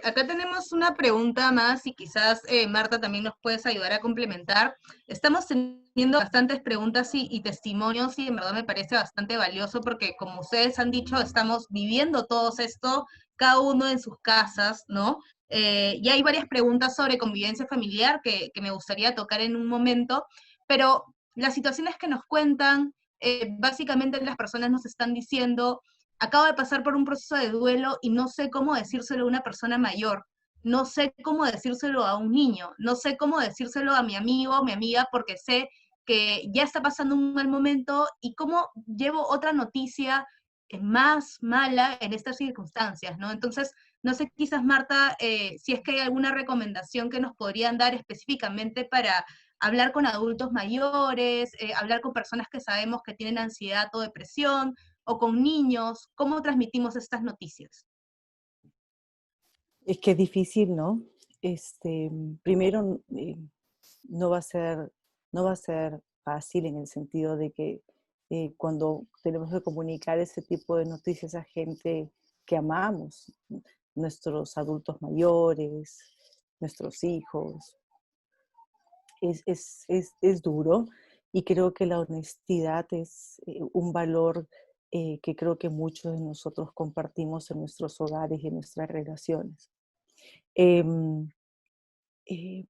[SPEAKER 4] Acá tenemos una pregunta más y quizás Marta también nos puedes ayudar a complementar. Estamos teniendo bastantes preguntas y testimonios y en verdad me parece bastante valioso porque como ustedes han dicho, estamos viviendo todos esto, cada uno en sus casas, ¿no? Y hay varias preguntas sobre convivencia familiar que me gustaría tocar en un momento, pero las situaciones que nos cuentan, básicamente las personas nos están diciendo acabo de pasar por un proceso de duelo y no sé cómo decírselo a una persona mayor, no sé cómo decírselo a un niño, no sé cómo decírselo a mi amigo o mi amiga porque sé que ya está pasando un mal momento y cómo llevo otra noticia más mala en estas circunstancias, ¿no? Entonces, no sé quizás Marta, si es que hay alguna recomendación que nos podrían dar específicamente para hablar con adultos mayores, hablar con personas que sabemos que tienen ansiedad o depresión, o con niños, ¿cómo transmitimos estas noticias?
[SPEAKER 3] Es que es difícil, ¿no? Primero, no va a ser, no va a ser fácil en el sentido de que cuando tenemos que comunicar ese tipo de noticias a gente que amamos, nuestros adultos mayores, nuestros hijos, es duro y creo que la honestidad es un valor que creo que muchos de nosotros compartimos en nuestros hogares y en nuestras relaciones. Em, eh,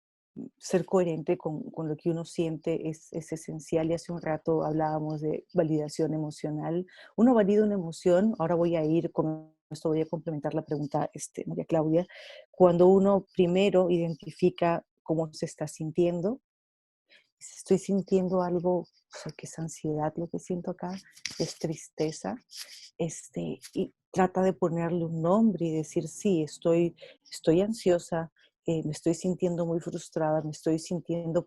[SPEAKER 3] Ser coherente con lo que uno siente es esencial y hace un rato hablábamos de validación emocional. Uno valida una emoción, ahora voy a ir con esto, voy a complementar la pregunta, María Claudia, cuando uno primero identifica cómo se está sintiendo, si estoy sintiendo algo, o sea, que es ansiedad lo que siento acá, es tristeza, y trata de ponerle un nombre y decir, sí, estoy ansiosa, me estoy sintiendo muy frustrada, me estoy sintiendo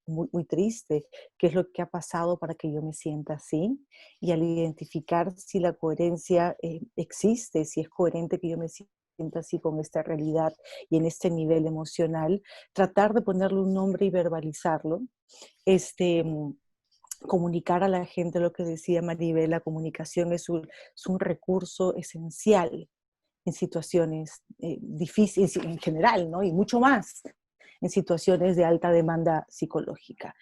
[SPEAKER 3] muy, muy triste, qué es lo que ha pasado para que yo me sienta así, y al identificar si la coherencia existe, si es coherente que yo me sienta así con esta realidad y en este nivel emocional, tratar de ponerle un nombre y verbalizarlo, este, comunicar a la gente lo que decía Maribel, la comunicación es un recurso esencial en situaciones difíciles en general, ¿no? Y mucho más en situaciones de alta demanda psicológica.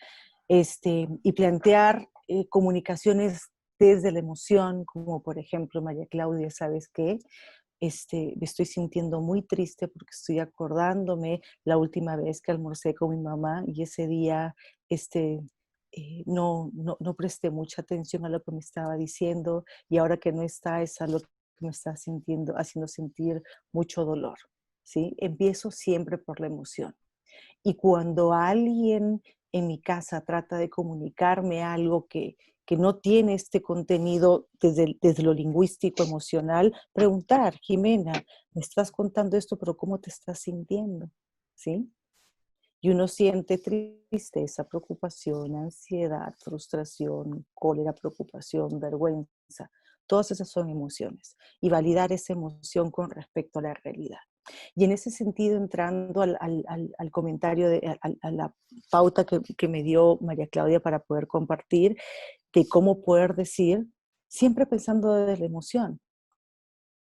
[SPEAKER 3] Y plantear comunicaciones desde la emoción, como por ejemplo, María Claudia, ¿sabes qué? Me estoy sintiendo muy triste porque estoy acordándome la última vez que almorcé con mi mamá y ese día no presté mucha atención a lo que me estaba diciendo y ahora que no está es a lo que me está haciendo sentir mucho dolor, ¿sí? Empiezo siempre por la emoción. Y cuando alguien en mi casa trata de comunicarme algo que no tiene este contenido desde lo lingüístico, emocional, preguntar, Jimena, me estás contando esto, pero ¿cómo te estás sintiendo? ¿Sí? Y uno siente tristeza, preocupación, ansiedad, frustración, cólera, preocupación, vergüenza. Todas esas son emociones. Y validar esa emoción con respecto a la realidad. Y en ese sentido, entrando al comentario, a la pauta que me dio María Claudia para poder compartir, de cómo poder decir, siempre pensando desde la emoción.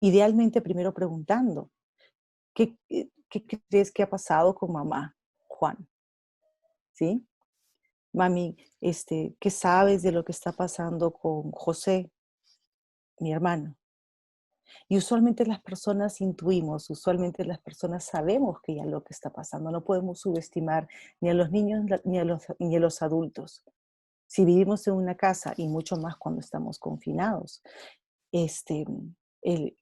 [SPEAKER 3] Idealmente primero preguntando, ¿qué crees que ha pasado con mamá, Juan? ¿Sí? Mami, ¿qué sabes de lo que está pasando con José, mi hermano? Y usualmente las personas intuimos, usualmente las personas sabemos que ya lo que está pasando. No podemos subestimar ni a los niños ni a los adultos. Si vivimos en una casa, y mucho más cuando estamos confinados, este, el,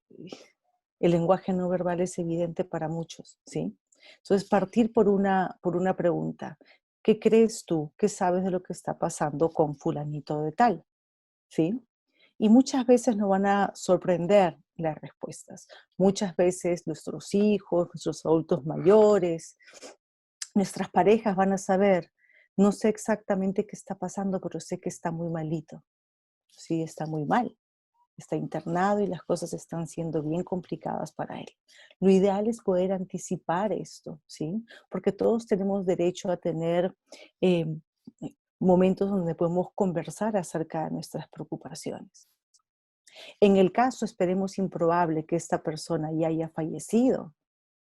[SPEAKER 3] el lenguaje no verbal es evidente para muchos, ¿sí? Entonces, partir por una pregunta. ¿Qué crees tú? ¿Qué sabes de lo que está pasando con fulanito de tal? ¿Sí? Y muchas veces nos van a sorprender las respuestas. Muchas veces nuestros hijos, nuestros adultos mayores, nuestras parejas van a saber, no sé exactamente qué está pasando, pero sé que está muy malito. Sí, está muy mal. está internado y las cosas están siendo bien complicadas para él. Lo ideal es poder anticipar esto, ¿sí? Porque todos tenemos derecho a tener eh, momentos donde podemos conversar acerca de nuestras preocupaciones. En el caso, esperemos improbable, que esta persona ya haya fallecido,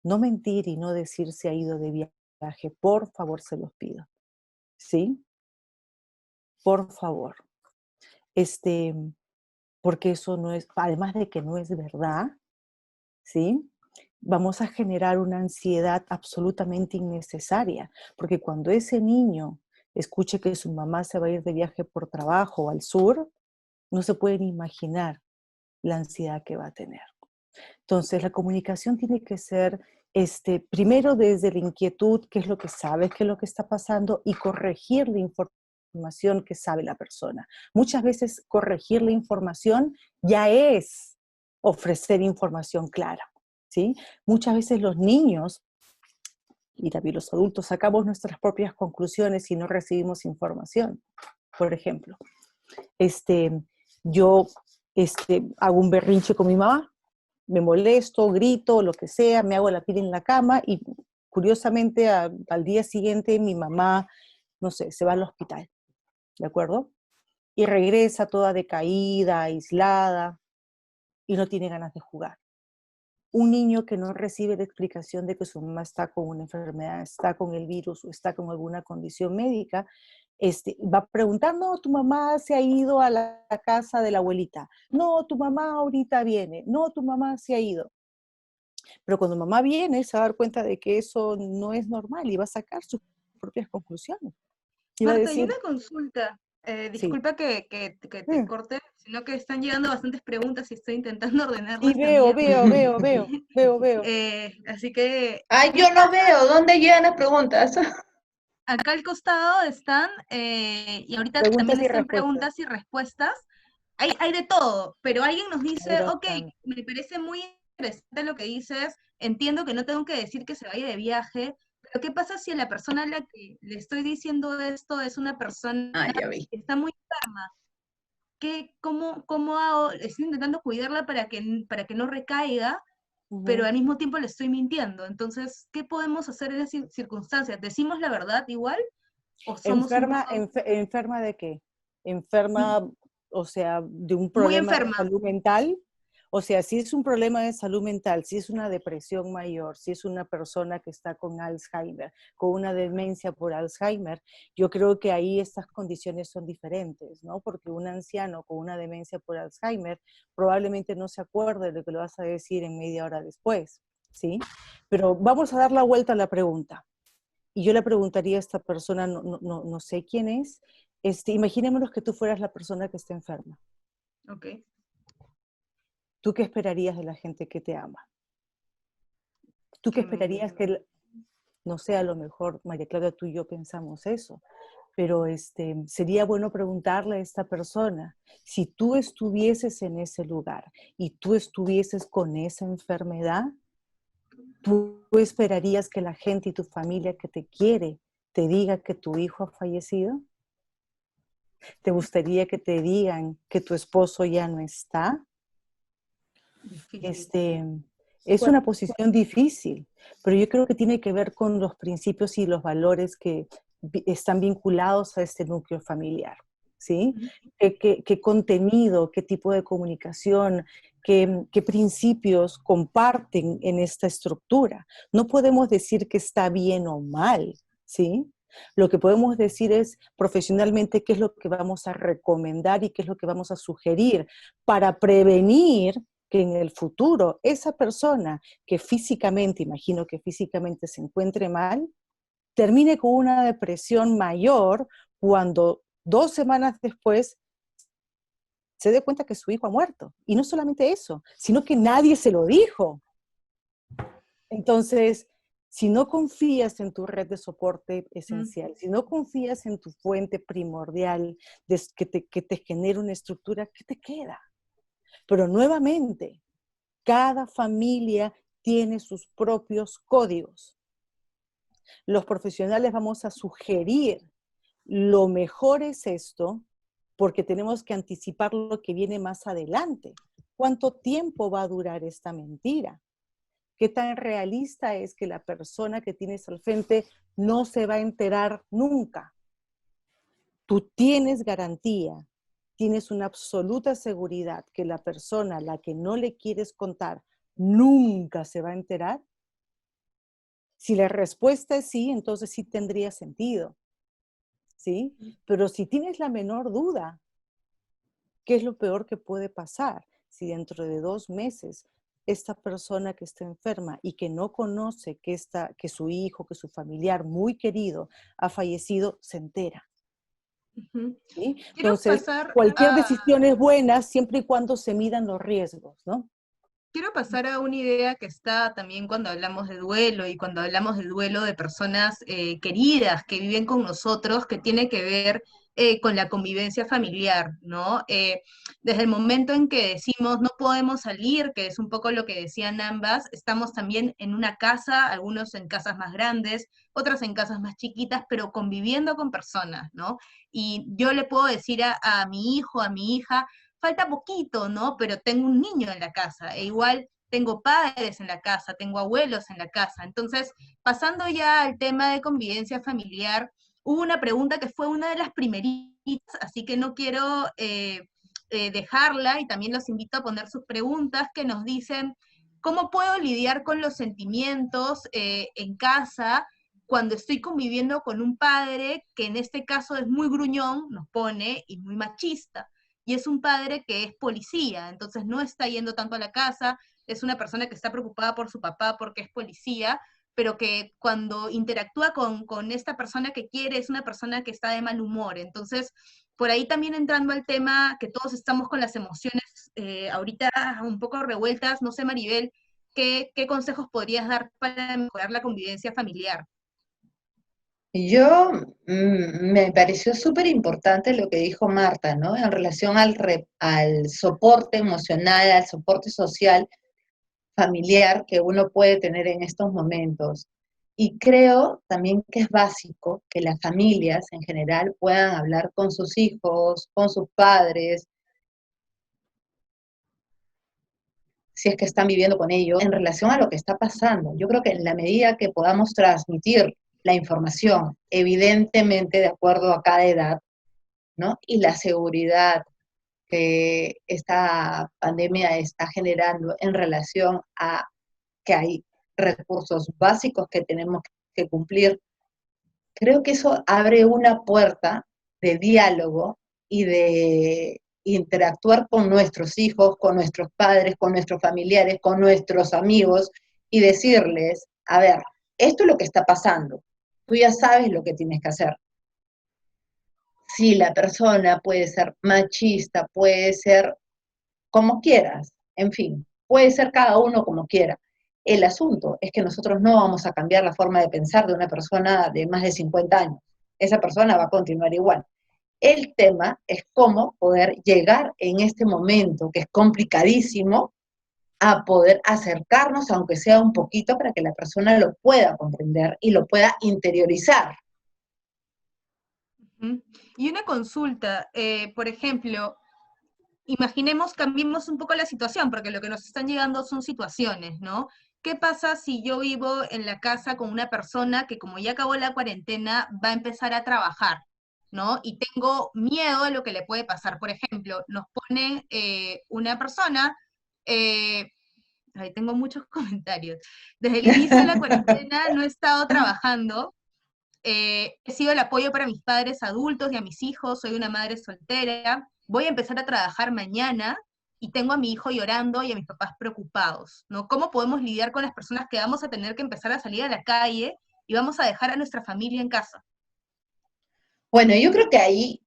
[SPEAKER 3] no mentir y no decir se ha ido de viaje, por favor, se los pido, ¿sí? Por favor. Porque eso no es, además de que no es verdad, ¿sí? Vamos a generar una ansiedad absolutamente innecesaria, porque cuando ese niño escuche que su mamá se va a ir de viaje por trabajo al sur, no se pueden imaginar la ansiedad que va a tener. Entonces, la comunicación tiene que ser, primero desde la inquietud, qué es lo que sabes, qué es lo que está pasando, y corregir la información que sabe la persona. Muchas veces corregir la información ya es ofrecer información clara, ¿sí? Muchas veces los niños y también los adultos sacamos nuestras propias conclusiones y no recibimos información. Por ejemplo, yo hago un berrinche con mi mamá, me molesto, grito, lo que sea, me hago la pila en la cama y curiosamente al día siguiente mi mamá, no sé, se va al hospital, ¿de acuerdo? Y regresa toda decaída, aislada y no tiene ganas de jugar. Un niño que no recibe la explicación de que su mamá está con una enfermedad, está con el virus o está con alguna condición médica, va a preguntar, no, tu mamá se ha ido a la casa de la abuelita, no, tu mamá ahorita viene, no, tu mamá se ha ido. Pero cuando mamá viene, se va a dar cuenta de que eso no es normal y va a sacar sus propias conclusiones. Y va a
[SPEAKER 4] Marta, y
[SPEAKER 3] decir,
[SPEAKER 4] una consulta.
[SPEAKER 3] sí,
[SPEAKER 4] Disculpa que te corte, sino que están llegando bastantes preguntas y estoy intentando
[SPEAKER 3] y
[SPEAKER 4] ordenarlas
[SPEAKER 3] veo,
[SPEAKER 4] también.
[SPEAKER 3] veo, veo, veo, veo, veo.
[SPEAKER 4] Así que,
[SPEAKER 2] Ay,
[SPEAKER 4] ¿qué
[SPEAKER 2] yo no
[SPEAKER 4] pasa?
[SPEAKER 2] veo. ¿Dónde llegan las preguntas?
[SPEAKER 4] Acá al costado están, y ahorita
[SPEAKER 3] Preguntas
[SPEAKER 4] también
[SPEAKER 3] y
[SPEAKER 4] están
[SPEAKER 3] respuestas.
[SPEAKER 4] preguntas y respuestas. Hay de todo, pero alguien nos
[SPEAKER 3] Hay
[SPEAKER 4] dice, ok,
[SPEAKER 3] bastante.
[SPEAKER 4] me parece muy interesante lo que dices, entiendo que no tengo que decir que se vaya de viaje, pero ¿qué pasa si a la persona a la que le estoy diciendo esto es una persona
[SPEAKER 2] Ah, ya vi.
[SPEAKER 4] que está muy enferma? ¿Cómo hago? Estoy intentando cuidarla para que no recaiga, pero
[SPEAKER 3] Ujú.
[SPEAKER 4] al mismo tiempo le estoy mintiendo. Entonces, ¿qué podemos hacer en esas circunstancias? ¿Decimos la verdad igual o somos un
[SPEAKER 3] ¿Enferma,
[SPEAKER 4] poco
[SPEAKER 3] enferma de qué? ¿Enferma, o sea, de un
[SPEAKER 4] muy
[SPEAKER 3] problema de
[SPEAKER 4] enferma?
[SPEAKER 3] salud mental? O sea, si es un problema de salud mental, si es una depresión mayor, si es una persona que está con Alzheimer, con una demencia por Alzheimer, yo creo que ahí estas condiciones son diferentes, ¿no? Porque un anciano con una demencia por Alzheimer probablemente no se acuerde de lo que le vas a decir en media hora después, ¿sí? Pero vamos a dar la vuelta a la pregunta. Y yo le preguntaría a esta persona, no sé quién es, imaginémonos que tú fueras la persona que está enferma.
[SPEAKER 4] Ok.
[SPEAKER 3] ¿Tú qué esperarías de la gente que te ama? ¿Tú qué
[SPEAKER 4] Que
[SPEAKER 3] esperarías
[SPEAKER 4] me...
[SPEAKER 3] que, no sé, a lo mejor María Claudia, tú y yo pensamos eso, pero sería bueno preguntarle a esta persona, si tú estuvieses en ese lugar y tú estuvieses con esa enfermedad, ¿tú esperarías que la gente y tu familia que te quiere te diga que tu hijo ha fallecido? ¿Te gustaría que te digan que tu esposo ya no está?
[SPEAKER 4] Difícil.
[SPEAKER 3] Este, es
[SPEAKER 1] Bueno,
[SPEAKER 3] una posición difícil, pero yo creo que tiene que ver con los principios y los valores que están vinculados a este núcleo familiar, ¿sí?
[SPEAKER 4] Ujú.
[SPEAKER 3] ¿Qué contenido, qué tipo de comunicación, qué principios comparten en esta estructura? No podemos decir que está bien o mal, ¿sí? Lo que podemos decir es profesionalmente qué es lo que vamos a recomendar y qué es lo que vamos a sugerir para prevenir que en el futuro esa persona que físicamente, imagino que físicamente se encuentre mal, termine con una depresión mayor cuando 2 semanas después se dé cuenta que su hijo ha muerto. Y no solamente eso, sino que nadie se lo dijo. Entonces, si no confías en tu red de soporte
[SPEAKER 4] Mm.
[SPEAKER 3] esencial, si no confías en tu fuente primordial que te genere una estructura, ¿qué te queda? Pero nuevamente, cada familia tiene sus propios códigos. Los profesionales vamos a sugerir, lo mejor es esto, porque tenemos que anticipar lo que viene más adelante. ¿Cuánto tiempo va a durar esta mentira? ¿Qué tan realista es que la persona que tienes al frente no se va a enterar nunca? Tú tienes garantía, tienes una absoluta seguridad que la persona a la que no le quieres contar nunca se va a enterar. Si la respuesta es sí, entonces sí tendría sentido, ¿sí? Pero si tienes la menor duda, ¿qué es lo peor que puede pasar? Si dentro de 2 meses esta persona que está enferma y que no conoce que su hijo, que su familiar muy querido ha fallecido, se entera.
[SPEAKER 4] Ujú.
[SPEAKER 3] ¿Sí?
[SPEAKER 4] Quiero
[SPEAKER 3] Entonces,
[SPEAKER 4] pasar
[SPEAKER 3] cualquier
[SPEAKER 4] a,
[SPEAKER 3] decisión es buena siempre y cuando se midan los riesgos, ¿no?
[SPEAKER 4] quiero pasar a una idea que está también cuando hablamos de duelo y cuando hablamos del duelo de personas queridas que viven con nosotros, que tiene que ver con la convivencia familiar, ¿no? Desde el momento en que decimos no podemos salir, que es un poco lo que decían ambas, estamos también en una casa, algunos en casas más grandes, otras en casas más chiquitas, pero conviviendo con personas, ¿no? Y yo le puedo decir a mi hijo, a mi hija, falta poquito, ¿no? Pero tengo un niño en la casa, e igual tengo padres en la casa, tengo abuelos en la casa. Entonces, pasando ya al tema de convivencia familiar, hubo una pregunta que fue una de las primeritas, así que no quiero dejarla, y también los invito a poner sus preguntas que nos dicen, ¿cómo puedo lidiar con los sentimientos en casa cuando estoy conviviendo con un padre que en este caso es muy gruñón, nos pone, y muy machista? Y es un padre que es policía, entonces no está yendo tanto a la casa, es una persona que está preocupada por su papá porque es policía, pero que cuando interactúa con esta persona que quiere, es una persona que está de mal humor. Entonces, por ahí también entrando al tema que todos estamos con las emociones ahorita un poco revueltas, no sé, Maribel, ¿qué consejos podrías dar para mejorar la convivencia familiar?
[SPEAKER 2] Yo me pareció súper importante lo que dijo Marta, ¿no? En relación al soporte emocional, al soporte social, familiar que uno puede tener en estos momentos. Y creo también que es básico que las familias en general puedan hablar con sus hijos, con sus padres, si es que están viviendo con ellos, en relación a lo que está pasando. Yo creo que en la medida que podamos transmitir la información, evidentemente de acuerdo a cada edad, ¿no? Y la seguridad que esta pandemia está generando en relación a que hay recursos básicos que tenemos que cumplir, creo que eso abre una puerta de diálogo y de interactuar con nuestros hijos, con nuestros padres, con nuestros familiares, con nuestros amigos y decirles, a ver, esto es lo que está pasando, tú ya sabes lo que tienes que hacer. Si la persona puede ser machista, puede ser como quieras, en fin, puede ser cada uno como quiera. El asunto es que nosotros no vamos a cambiar la forma de pensar de una persona de más de 50 años. Esa persona va a continuar igual. El tema es cómo poder llegar en este momento, que es complicadísimo, a poder acercarnos, aunque sea un poquito, para que la persona lo pueda comprender y lo pueda interiorizar.
[SPEAKER 4] Ujú. Y una consulta, por ejemplo, imaginemos, cambiemos un poco la situación, porque lo que nos están llegando son situaciones, ¿no? ¿Qué pasa si yo vivo en la casa con una persona que como ya acabó la cuarentena va a empezar a trabajar, ¿no? Y tengo miedo de lo que le puede pasar. Por ejemplo, nos pone una persona, eh, ahí tengo muchos comentarios, desde el inicio de la cuarentena no he estado trabajando, he sido el apoyo para mis padres adultos y a mis hijos, soy una madre soltera, voy a empezar a trabajar mañana y tengo a mi hijo llorando y a mis papás preocupados, ¿no? ¿Cómo podemos lidiar con las personas que vamos a tener que empezar a salir a la calle y vamos a dejar a nuestra familia en casa?
[SPEAKER 2] Bueno, yo creo que ahí,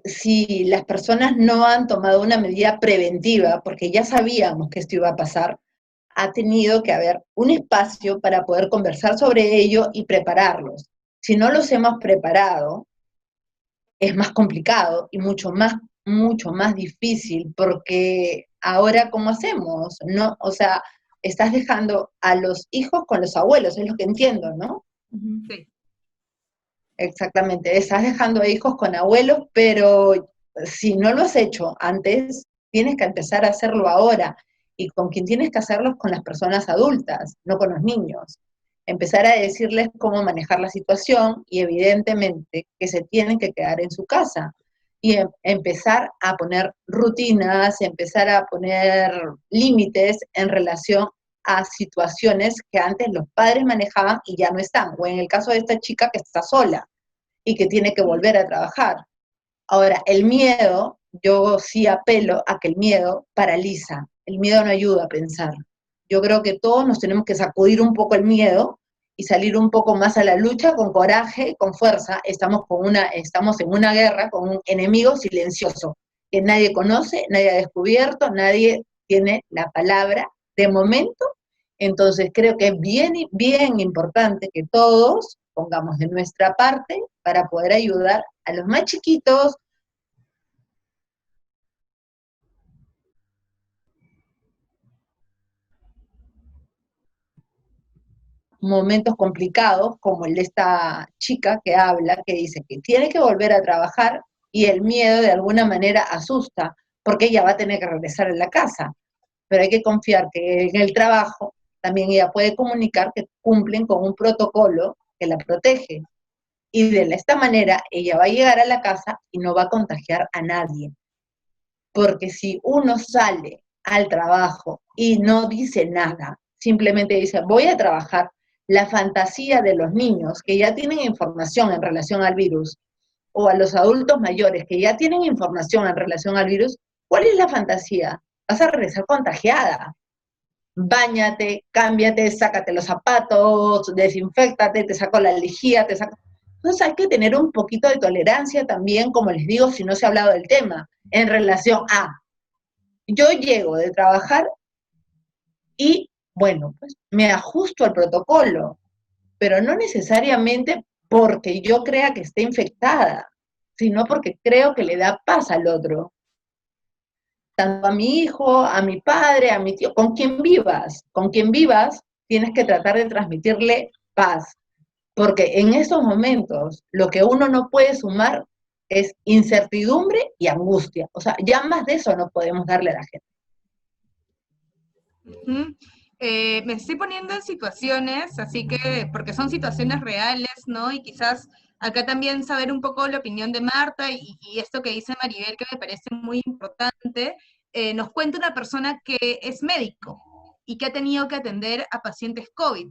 [SPEAKER 2] si las personas no han tomado una medida preventiva, porque ya sabíamos que esto iba a pasar, ha tenido que haber un espacio para poder conversar sobre ello y prepararlos. Si no los hemos preparado, es más complicado y mucho más difícil, porque ahora, ¿cómo hacemos? ¿No? O sea, estás dejando a los hijos con los abuelos, es lo que entiendo, ¿no?
[SPEAKER 1] Ujú.
[SPEAKER 4] Sí.
[SPEAKER 2] Exactamente, estás dejando hijos con abuelos, pero si no lo has hecho antes, tienes que empezar a hacerlo ahora. Y con quien tienes que hacerlo es con las personas adultas, no con los niños. Empezar a decirles cómo manejar la situación y evidentemente que se tienen que quedar en su casa. Y empezar a poner rutinas, empezar a poner límites en relación a situaciones que antes los padres manejaban y ya no están. O en el caso de esta chica que está sola y que tiene que volver a trabajar. Ahora, el miedo, yo sí apelo a que el miedo paraliza, el miedo no ayuda a pensar. Yo creo que todos nos tenemos que sacudir un poco el miedo y salir un poco más a la lucha con coraje, con fuerza. Estamos en una guerra con un enemigo silencioso que nadie conoce, nadie ha descubierto, nadie tiene la palabra de momento. Entonces creo que es bien, bien importante que todos pongamos de nuestra parte para poder ayudar a los más chiquitos. Momentos complicados, como el de esta chica que habla, que dice que tiene que volver a trabajar y el miedo de alguna manera asusta, porque ella va a tener que regresar a la casa. Pero hay que confiar que en el trabajo también ella puede comunicar que cumplen con un protocolo que la protege. Y de esta manera ella va a llegar a la casa y no va a contagiar a nadie. Porque si uno sale al trabajo y no dice nada, simplemente dice, voy a trabajar, la fantasía de los niños que ya tienen información en relación al virus, o a los adultos mayores que ya tienen información en relación al virus, ¿cuál es la fantasía? Vas a regresar contagiada. Báñate, cámbiate, sácate los zapatos, desinféctate, te saco la lejía, te saco... Entonces hay que tener un poquito de tolerancia también, como les digo, si no se ha hablado del tema, en relación a, yo llego de trabajar y, bueno, pues me ajusto al protocolo, pero no necesariamente porque yo crea que esté infectada, sino porque creo que le da paz al otro. Tanto a mi hijo, a mi padre, a mi tío, con quien vivas, tienes que tratar de transmitirle paz, porque en estos momentos lo que uno no puede sumar es incertidumbre y angustia. O sea, ya más de eso no podemos darle a la gente.
[SPEAKER 4] Me estoy poniendo en situaciones, así que, porque son situaciones reales, ¿no? Y quizás acá también saber un poco la opinión de Marta y esto que dice Maribel, que me parece muy importante. Nos cuenta una persona que es médico y que ha tenido que atender a pacientes COVID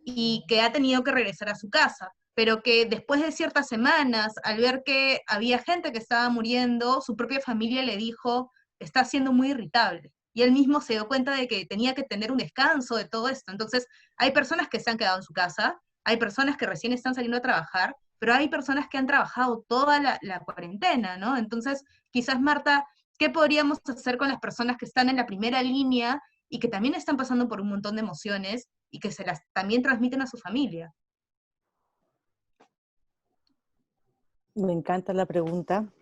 [SPEAKER 4] y que ha tenido que regresar a su casa, pero que después de ciertas semanas, al ver que había gente que estaba muriendo, su propia familia le dijo, está siendo muy irritable. Y él mismo se dio cuenta de que tenía que tener un descanso de todo esto. Entonces, hay personas que se han quedado en su casa, hay personas que recién están saliendo a trabajar, pero hay personas que han trabajado toda la cuarentena, ¿no? Entonces, quizás, Marta, ¿qué podríamos hacer con las personas que están en la primera línea y que también están pasando por un montón de emociones y que se las también transmiten a su familia?
[SPEAKER 3] Me encanta la pregunta.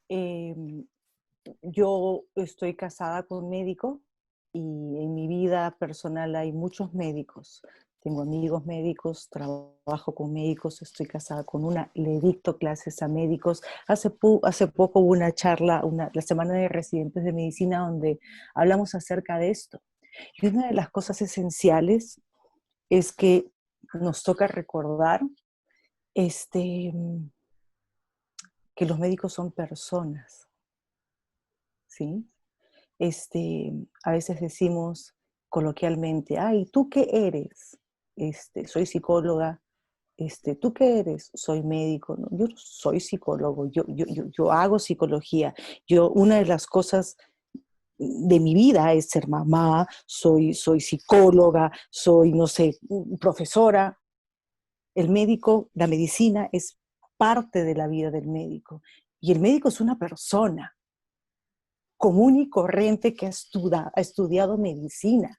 [SPEAKER 3] Eh, yo estoy casada con un médico y en mi vida personal hay muchos médicos. Tengo amigos médicos, trabajo con médicos, estoy casada con una, le dicto clases a médicos. Hace poco hubo una charla, la semana de residentes de medicina, donde hablamos acerca de esto. Y una de las cosas esenciales es que nos toca recordar que los médicos son personas, ¿sí? A veces decimos coloquialmente, ay, ¿tú qué eres? Soy psicóloga. ¿Tú qué eres? Soy médico. No, yo no soy psicólogo, yo hago psicología. Una de las cosas de mi vida es ser mamá, soy psicóloga, soy, no sé, profesora. El médico, la medicina es parte de la vida del médico. Y el médico es una persona común y corriente que ha estudiado medicina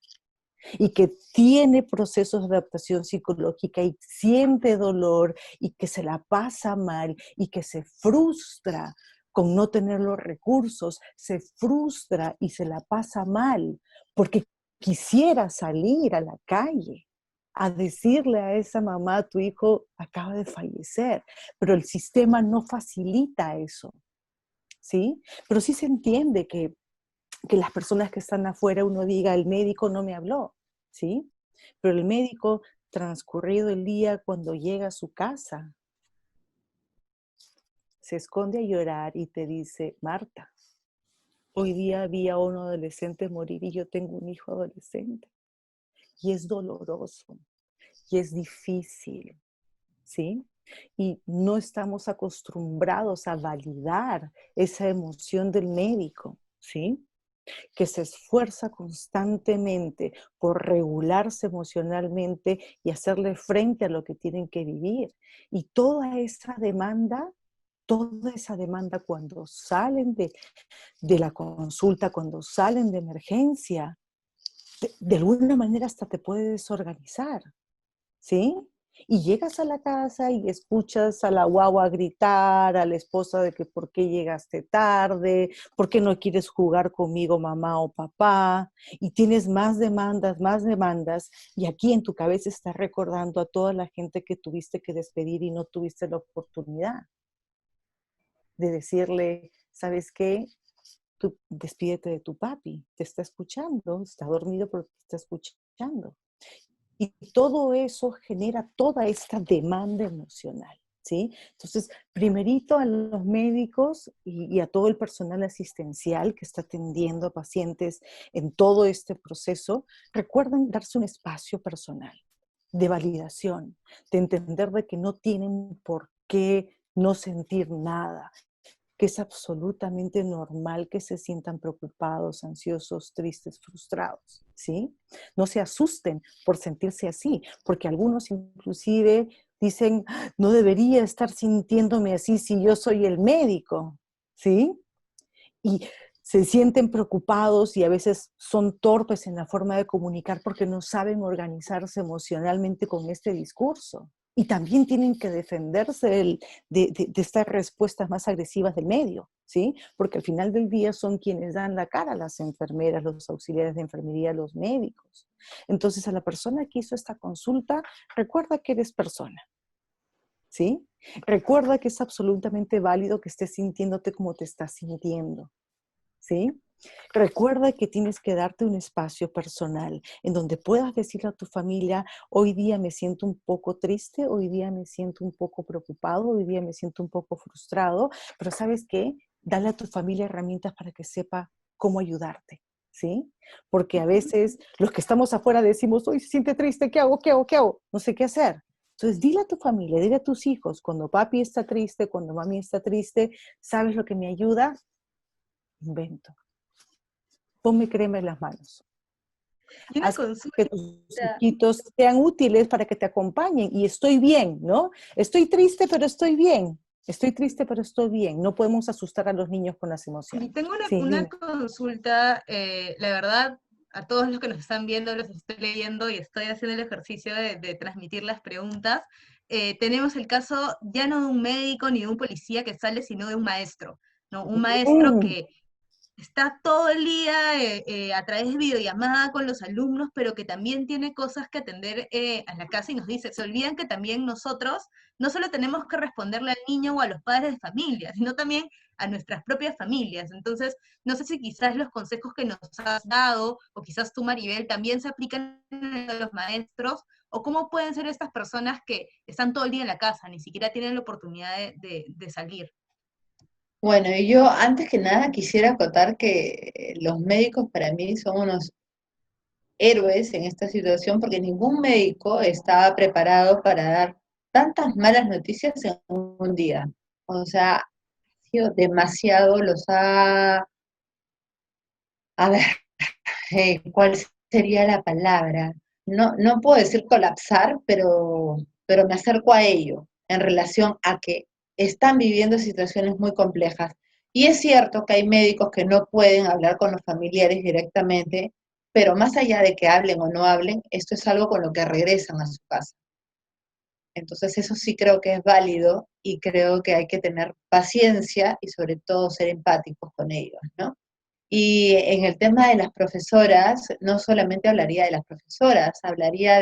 [SPEAKER 3] y que tiene procesos de adaptación psicológica y siente dolor y que se la pasa mal y que se frustra con no tener los recursos, se frustra y se la pasa mal porque quisiera salir a la calle, a decirle a esa mamá, tu hijo acaba de fallecer, pero el sistema no facilita eso, ¿sí? Pero sí se entiende que las personas que están afuera, uno diga, el médico no me habló, ¿sí? Pero el médico, transcurrido el día, cuando llega a su casa, se esconde a llorar y te dice, Marta, hoy día vi a un adolescente morir y yo tengo un hijo adolescente. Y es doloroso, y es difícil, ¿sí? Y no estamos acostumbrados a validar esa emoción del médico, ¿sí? Que se esfuerza constantemente por regularse emocionalmente y hacerle frente a lo que tienen que vivir. Y toda esa demanda cuando salen de la consulta, cuando salen de emergencia, de alguna manera hasta te puede desorganizar, ¿sí? Y llegas a la casa y escuchas a la guagua gritar, a la esposa de que por qué llegaste tarde, por qué no quieres jugar conmigo mamá o papá, y tienes más demandas, y aquí en tu cabeza estás recordando a toda la gente que tuviste que despedir y no tuviste la oportunidad de decirle, ¿sabes qué? Tú despídete de tu papi, te está escuchando, está dormido pero te está escuchando. Y todo eso genera toda esta demanda emocional, ¿sí? Entonces, primerito a los médicos y a todo el personal asistencial que está atendiendo a pacientes en todo este proceso, recuerden darse un espacio personal de validación, de entender de que no tienen por qué no sentir nada, que es absolutamente normal que se sientan preocupados, ansiosos, tristes, frustrados, ¿sí? No se asusten por sentirse así, porque algunos inclusive dicen, no debería estar sintiéndome así si yo soy el médico, ¿sí? Y se sienten preocupados y a veces son torpes en la forma de comunicar porque no saben organizarse emocionalmente con este discurso. Y también tienen que defenderse de estas respuestas más agresivas del medio, ¿sí? Porque al final del día son quienes dan la cara, las enfermeras, los auxiliares de enfermería, los médicos. Entonces, a la persona que hizo esta consulta, recuerda que eres persona, ¿sí? Recuerda que es absolutamente válido que estés sintiéndote como te estás sintiendo, ¿sí? Recuerda que tienes que darte un espacio personal en donde puedas decirle a tu familia, hoy día me siento un poco triste, hoy día me siento un poco preocupado, hoy día me siento un poco frustrado, pero ¿sabes qué? Dale a tu familia herramientas para que sepa cómo ayudarte, ¿sí? Porque a veces los que estamos afuera decimos, hoy se siente triste, ¿qué hago? ¿Qué hago? ¿Qué hago? No sé qué hacer. Entonces, dile a tu familia, dile a tus hijos, cuando papi está triste, cuando mami está triste, ¿sabes lo que me ayuda? Invento. Ponme crema en las manos.
[SPEAKER 4] Y una
[SPEAKER 3] Haz
[SPEAKER 4] consulta,
[SPEAKER 3] que tus hijitos sean útiles para que te acompañen y estoy bien, ¿no? Estoy triste, pero estoy bien. Estoy triste, pero estoy bien. No podemos asustar a los niños con las
[SPEAKER 4] y
[SPEAKER 3] emociones.
[SPEAKER 4] tengo
[SPEAKER 3] Sí,
[SPEAKER 4] una
[SPEAKER 3] dime.
[SPEAKER 4] consulta, la verdad, a todos los que nos están viendo, los estoy leyendo y estoy haciendo el ejercicio de transmitir las preguntas. Tenemos el caso ya no de un médico ni de un policía que sale, sino de un maestro, ¿no? Un maestro
[SPEAKER 3] Bien.
[SPEAKER 4] que está todo el día a través de videollamada con los alumnos, pero que también tiene cosas que atender a la casa y nos dice, se olvidan que también nosotros no solo tenemos que responderle al niño o a los padres de familia, sino también a nuestras propias familias. Entonces, no sé si quizás los consejos que nos has dado, o quizás tú, Maribel, también se aplican a los maestros, o cómo pueden ser estas personas que están todo el día en la casa, ni siquiera tienen la oportunidad de salir.
[SPEAKER 2] Bueno, y yo antes que nada quisiera acotar que los médicos para mí son unos héroes en esta situación porque ningún médico estaba preparado para dar tantas malas noticias en un día. O sea, ha sido demasiado, a ver, ¿cuál sería la palabra? No, no puedo decir colapsar, pero me acerco a ello en relación a que están viviendo situaciones muy complejas. Y es cierto que hay médicos que no pueden hablar con los familiares directamente, pero más allá de que hablen o no hablen, esto es algo con lo que regresan a su casa. Entonces eso sí creo que es válido y creo que hay que tener paciencia y sobre todo ser empáticos con ellos, ¿no? Y en el tema de las profesoras, no solamente hablaría de las profesoras, hablaría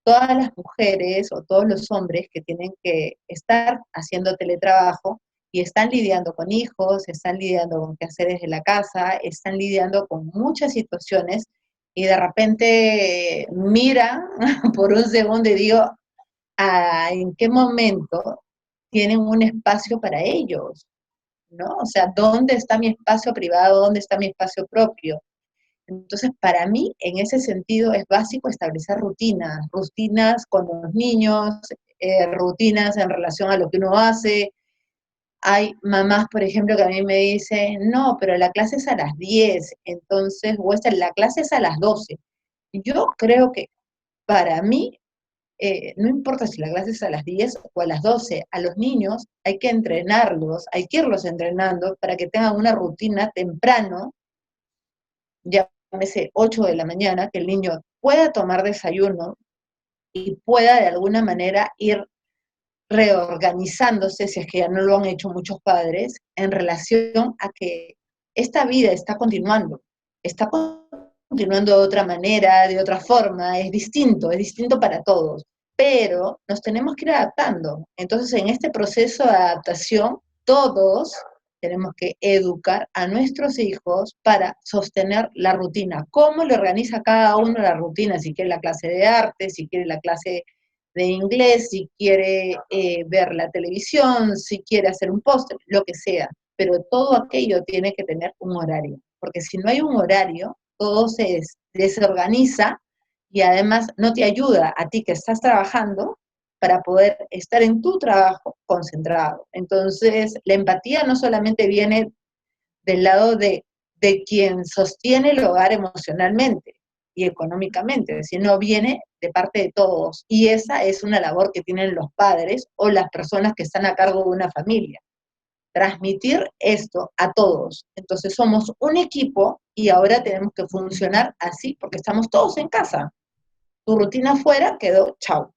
[SPEAKER 2] todas las mujeres o todos los hombres que tienen que estar haciendo teletrabajo y están lidiando con hijos, están lidiando con quehaceres de la casa, están lidiando con muchas situaciones y de repente mira por un segundo y digo, ¿en qué momento tienen un espacio para ellos? ¿No? O sea, ¿dónde está mi espacio privado? ¿Dónde está mi espacio propio? Entonces, para mí, en ese sentido, es básico establecer rutinas con los niños, rutinas en relación a lo que uno hace. Hay mamás, por ejemplo, que a mí me dicen, no, pero la clase es a las 10, entonces, o esta, la clase es a las 12. Yo creo que para mí, no importa si la clase es a las 10 o a las 12, a los niños hay que entrenarlos, hay que irlos entrenando para que tengan una rutina temprano, llámese 8 de la mañana, que el niño pueda tomar desayuno y pueda de alguna manera ir reorganizándose, si es que ya no lo han hecho muchos padres, en relación a que esta vida está continuando de otra manera, de otra forma, es distinto para todos, pero nos tenemos que ir adaptando. Entonces, en este proceso de adaptación, todos tenemos que educar a nuestros hijos para sostener la rutina. ¿Cómo le organiza cada uno la rutina? Si quiere la clase de arte, si quiere la clase de inglés, si quiere ver la televisión, si quiere hacer un póster, lo que sea. Pero todo aquello tiene que tener un horario, porque si no hay un horario, todo se desorganiza y además no te ayuda a ti que estás trabajando para poder estar en tu trabajo concentrado. Entonces, la empatía no solamente viene del lado de quien sostiene el hogar emocionalmente y económicamente, sino viene de parte de todos. Y esa es una labor que tienen los padres o las personas que están a cargo de una familia. Transmitir esto a todos. Entonces somos un equipo y ahora tenemos que funcionar así porque estamos todos en casa. Tu rutina fuera quedó chau.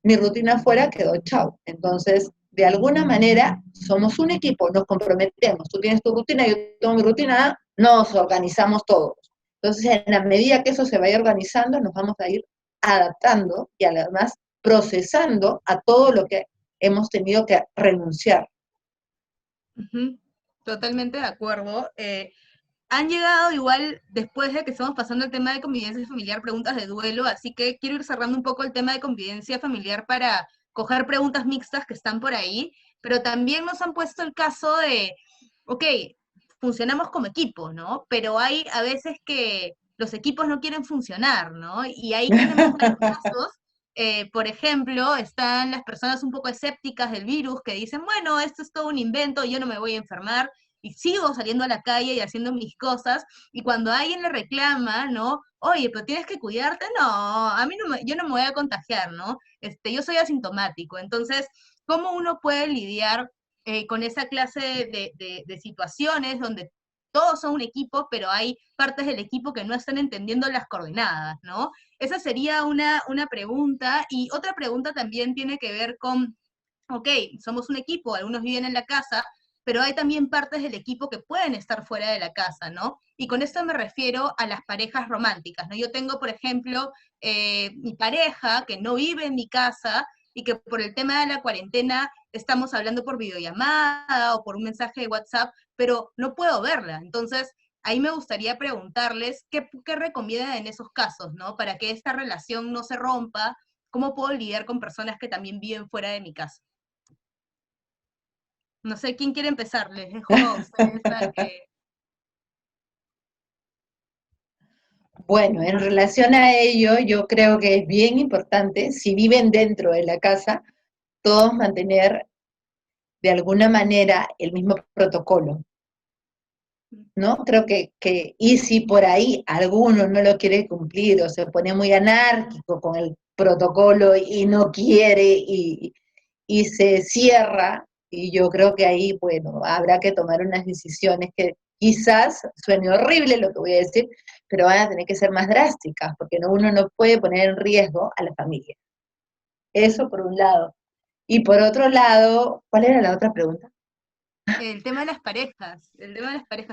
[SPEAKER 2] Mi rutina fuera quedó chau. Entonces, de alguna manera, somos un equipo, nos comprometemos. Tú tienes tu rutina, yo tengo mi rutina, nos organizamos todos. Entonces, en la medida que eso se vaya organizando, nos vamos a ir adaptando y además procesando a todo lo que hemos tenido que renunciar.
[SPEAKER 4] Totalmente de acuerdo. Han llegado igual, después de que estamos pasando el tema de convivencia familiar, preguntas de duelo, así que quiero ir cerrando un poco el tema de convivencia familiar para coger preguntas mixtas que están por ahí, pero también nos han puesto el caso de, ok, funcionamos como equipo, ¿no? Pero hay a veces que los equipos no quieren funcionar, ¿no? Y ahí tenemos varios casos. Por ejemplo, están las personas un poco escépticas del virus que dicen, bueno, esto es todo un invento, yo no me voy a enfermar, y sigo saliendo a la calle y haciendo mis cosas, y cuando alguien le reclama, ¿no? Oye, pero tienes que cuidarte, no, a mí no yo no me voy a contagiar, ¿no? Yo soy asintomático, entonces, ¿cómo uno puede lidiar con esa clase de situaciones donde todos son un equipo, pero hay partes del equipo que no están entendiendo las coordenadas, ¿no? Esa sería una pregunta, y otra pregunta también tiene que ver con, ok, somos un equipo, algunos viven en la casa, pero hay también partes del equipo que pueden estar fuera de la casa, ¿no? Y con esto me refiero a las parejas románticas, ¿no? Yo tengo, por ejemplo, mi pareja que no vive en mi casa y que por el tema de la cuarentena estamos hablando por videollamada o por un mensaje de WhatsApp, pero no puedo verla. Entonces, ahí me gustaría preguntarles qué recomiendan en esos casos, ¿no? Para que esta relación no se rompa, ¿cómo puedo lidiar con personas que también viven fuera de mi casa? No sé quién quiere empezar, les dejo a ustedes para que...
[SPEAKER 2] Bueno, en relación a ello, yo creo que es bien importante, si viven dentro de la casa, todos mantener de alguna manera el mismo protocolo, ¿no? Creo y si por ahí alguno no lo quiere cumplir o se pone muy anárquico con el protocolo y no quiere y se cierra, y yo creo que ahí, bueno, habrá que tomar unas decisiones que quizás suene horrible lo que voy a decir, pero van a tener que ser más drásticas, porque uno no puede poner en riesgo a la familia. Eso por un lado. Y por otro lado, ¿cuál era la otra pregunta?
[SPEAKER 4] El tema de las parejas,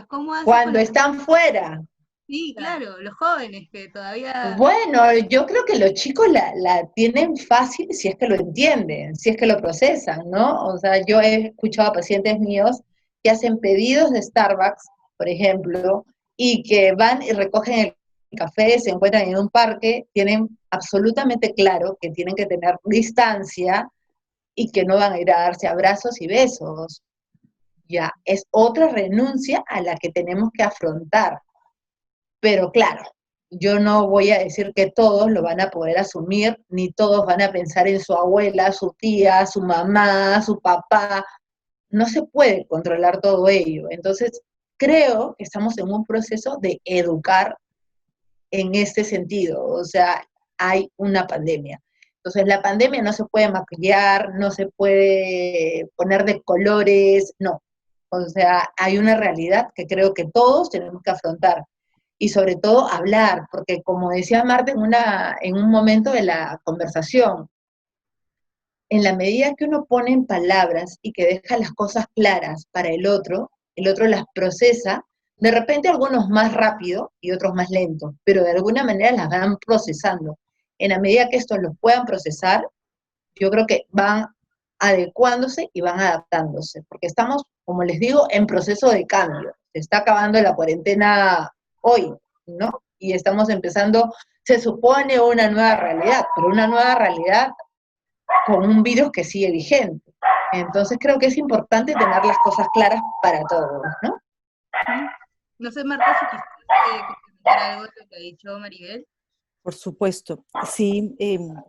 [SPEAKER 4] ¿cómo haces con
[SPEAKER 2] Cuando
[SPEAKER 4] las...
[SPEAKER 2] están fuera.
[SPEAKER 4] Sí, claro, los jóvenes que todavía...
[SPEAKER 2] Bueno, yo creo que los chicos la tienen fácil si es que lo entienden, si es que lo procesan, ¿no? O sea, yo he escuchado a pacientes míos que hacen pedidos de Starbucks, por ejemplo, y que van y recogen el café, se encuentran en un parque, tienen absolutamente claro que tienen que tener distancia y que no van a ir a darse abrazos y besos. Ya, es otra renuncia a la que tenemos que afrontar. Pero claro, yo no voy a decir que todos lo van a poder asumir, ni todos van a pensar en su abuela, su tía, su mamá, su papá. No se puede controlar todo ello. Entonces, creo que estamos en un proceso de educar en este sentido. O sea, hay una pandemia. Entonces, la pandemia no se puede maquillar, no se puede poner de colores, no. O sea, hay una realidad que creo que todos tenemos que afrontar y sobre todo hablar, porque como decía Marta en un momento de la conversación, en la medida que uno pone en palabras y que deja las cosas claras para el otro las procesa, de repente algunos más rápido y otros más lento, pero de alguna manera las van procesando. En la medida que estos los puedan procesar, yo creo que van adecuándose y van adaptándose, porque estamos, como les digo, en proceso de cambio. Se está acabando la cuarentena hoy, ¿no? Y estamos empezando, se supone, una nueva realidad, pero una nueva realidad con un virus que sigue vigente. Entonces creo que es importante tener las cosas claras para todos, ¿no?
[SPEAKER 4] No sé, Marta, si quisieras complementar algo de lo que ha dicho Maribel.
[SPEAKER 3] Por supuesto, sí,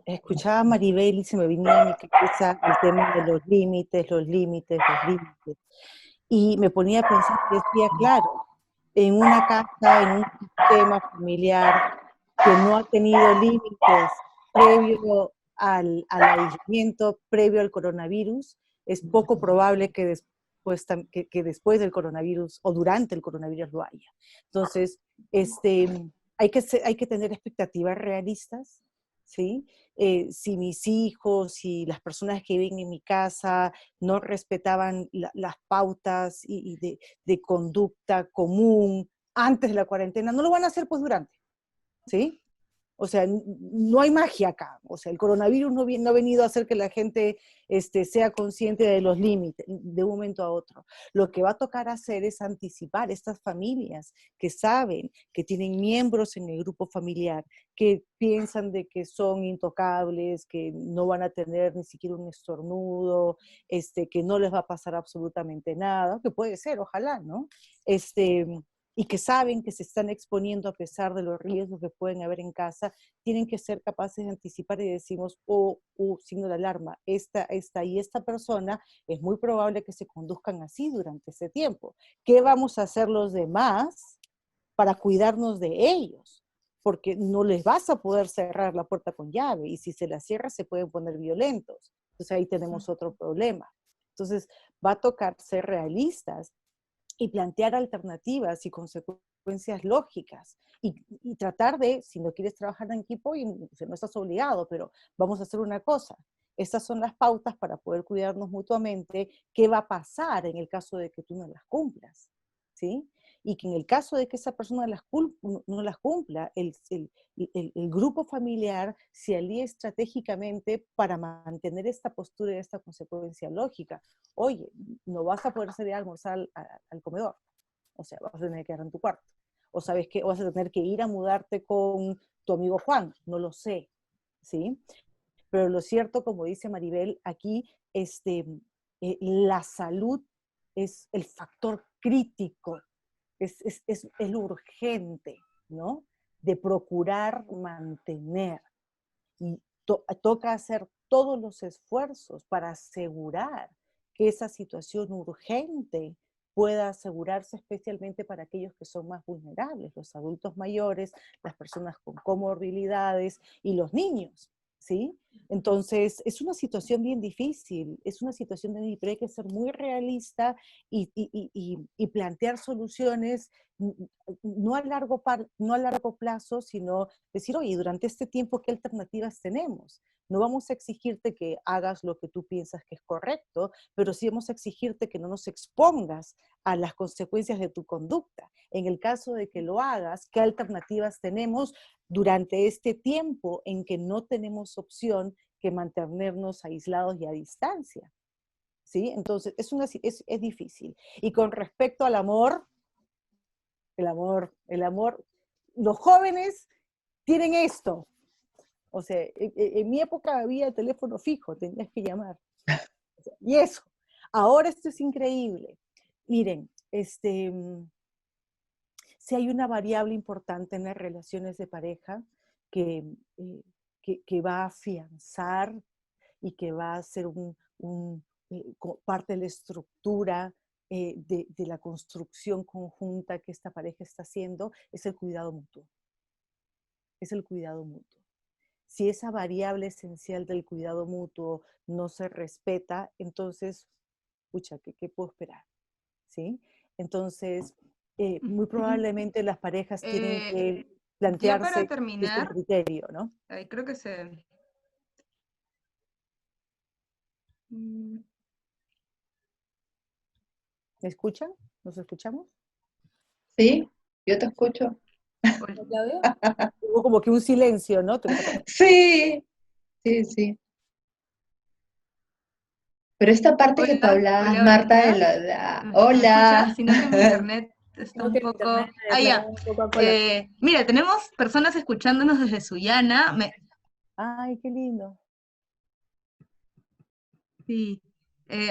[SPEAKER 3] escuchaba a Maribel y se me venía a mi cabeza el tema de los límites, los límites, los límites. Y me ponía a pensar y decía, claro, en una casa, en un sistema familiar que no ha tenido límites previo al aislamiento, previo al coronavirus, es poco probable que después, que después del coronavirus o durante el coronavirus lo haya. Entonces, hay que tener expectativas realistas, ¿sí? Si mis hijos, si las personas que viven en mi casa no respetaban las pautas de conducta común antes de la cuarentena, no lo van a hacer pues durante, ¿sí? O sea, no hay magia acá. O sea, el coronavirus no ha venido a hacer que la gente sea consciente de los límites de un momento a otro. Lo que va a tocar hacer es anticipar estas familias que saben que tienen miembros en el grupo familiar, que piensan de que son intocables, que no van a tener ni siquiera un estornudo, que no les va a pasar absolutamente nada, que puede ser, ojalá, ¿no? Y que saben que se están exponiendo a pesar de los riesgos que pueden haber en casa, tienen que ser capaces de anticipar y decimos, signo de alarma, esta y esta persona es muy probable que se conduzcan así durante ese tiempo. ¿Qué vamos a hacer los demás para cuidarnos de ellos? Porque no les vas a poder cerrar la puerta con llave y si se la cierra se pueden poner violentos. Entonces ahí tenemos otro problema. Entonces va a tocar ser realistas y plantear alternativas y consecuencias lógicas y tratar de, si no quieres trabajar en equipo, y no estás obligado, pero vamos a hacer una cosa. Estas son las pautas para poder cuidarnos mutuamente. ¿Qué va a pasar en el caso de que tú no las cumplas? ¿Sí? Y que en el caso de que esa persona no las cumpla, el grupo familiar se alíe estratégicamente para mantener esta postura y esta consecuencia lógica. Oye, no vas a poder salir a almorzar al comedor, o sea, vas a tener que quedar en tu cuarto, o sabes que vas a tener que ir a mudarte con tu amigo Juan, no lo sé, ¿sí? Pero lo cierto, como dice Maribel, aquí la salud es el factor crítico, es lo urgente, ¿no? De procurar mantener. Y toca hacer todos los esfuerzos para asegurar que esa situación urgente pueda asegurarse, especialmente para aquellos que son más vulnerables, los adultos mayores, las personas con comorbilidades y los niños, ¿sí? Entonces, es una situación bien difícil, es una situación de pero hay que ser muy realista y plantear soluciones no a largo plazo, sino decir, oye, durante este tiempo, ¿qué alternativas tenemos? No vamos a exigirte que hagas lo que tú piensas que es correcto, pero sí vamos a exigirte que no nos expongas a las consecuencias de tu conducta. En el caso de que lo hagas, ¿qué alternativas tenemos durante este tiempo en que no tenemos opción que mantenernos aislados y a distancia? ¿Sí? Entonces, es difícil. Y con respecto al amor, el amor, los jóvenes tienen esto. O sea, en mi época había teléfono fijo, tenías que llamar. Y eso. Ahora esto es increíble. Miren, si hay una variable importante en las relaciones de pareja que, que va a afianzar y que va a ser parte de la estructura de la construcción conjunta que esta pareja está haciendo, es el cuidado mutuo. Es el cuidado mutuo. Si esa variable esencial del cuidado mutuo no se respeta, entonces, pucha, ¿qué puedo esperar? ¿Sí? Entonces, muy probablemente las parejas tienen que
[SPEAKER 4] Ya para
[SPEAKER 3] plantearse este
[SPEAKER 4] terminar,
[SPEAKER 3] criterio, ¿no?
[SPEAKER 4] creo que se...
[SPEAKER 3] ¿Me escuchan? ¿Nos escuchamos?
[SPEAKER 2] Sí, yo te escucho.
[SPEAKER 1] ¿No, Claudia?
[SPEAKER 3] Hubo como que un silencio, ¿no?
[SPEAKER 2] Sí, sí, sí. Pero esta parte que tú
[SPEAKER 4] Hola,
[SPEAKER 2] hablabas,
[SPEAKER 4] hola,
[SPEAKER 2] Marta, de
[SPEAKER 4] hola.
[SPEAKER 2] la...
[SPEAKER 4] ¿Me escucha?
[SPEAKER 2] Hola.
[SPEAKER 4] Sino que mi internet está
[SPEAKER 1] Creo
[SPEAKER 4] un
[SPEAKER 1] que el
[SPEAKER 4] poco...
[SPEAKER 1] internet de
[SPEAKER 4] Ah,
[SPEAKER 1] Claudia
[SPEAKER 4] ya.
[SPEAKER 1] un poco colapsado.
[SPEAKER 4] Mira, tenemos personas escuchándonos desde Sullana.
[SPEAKER 3] Ay, qué lindo.
[SPEAKER 4] Sí.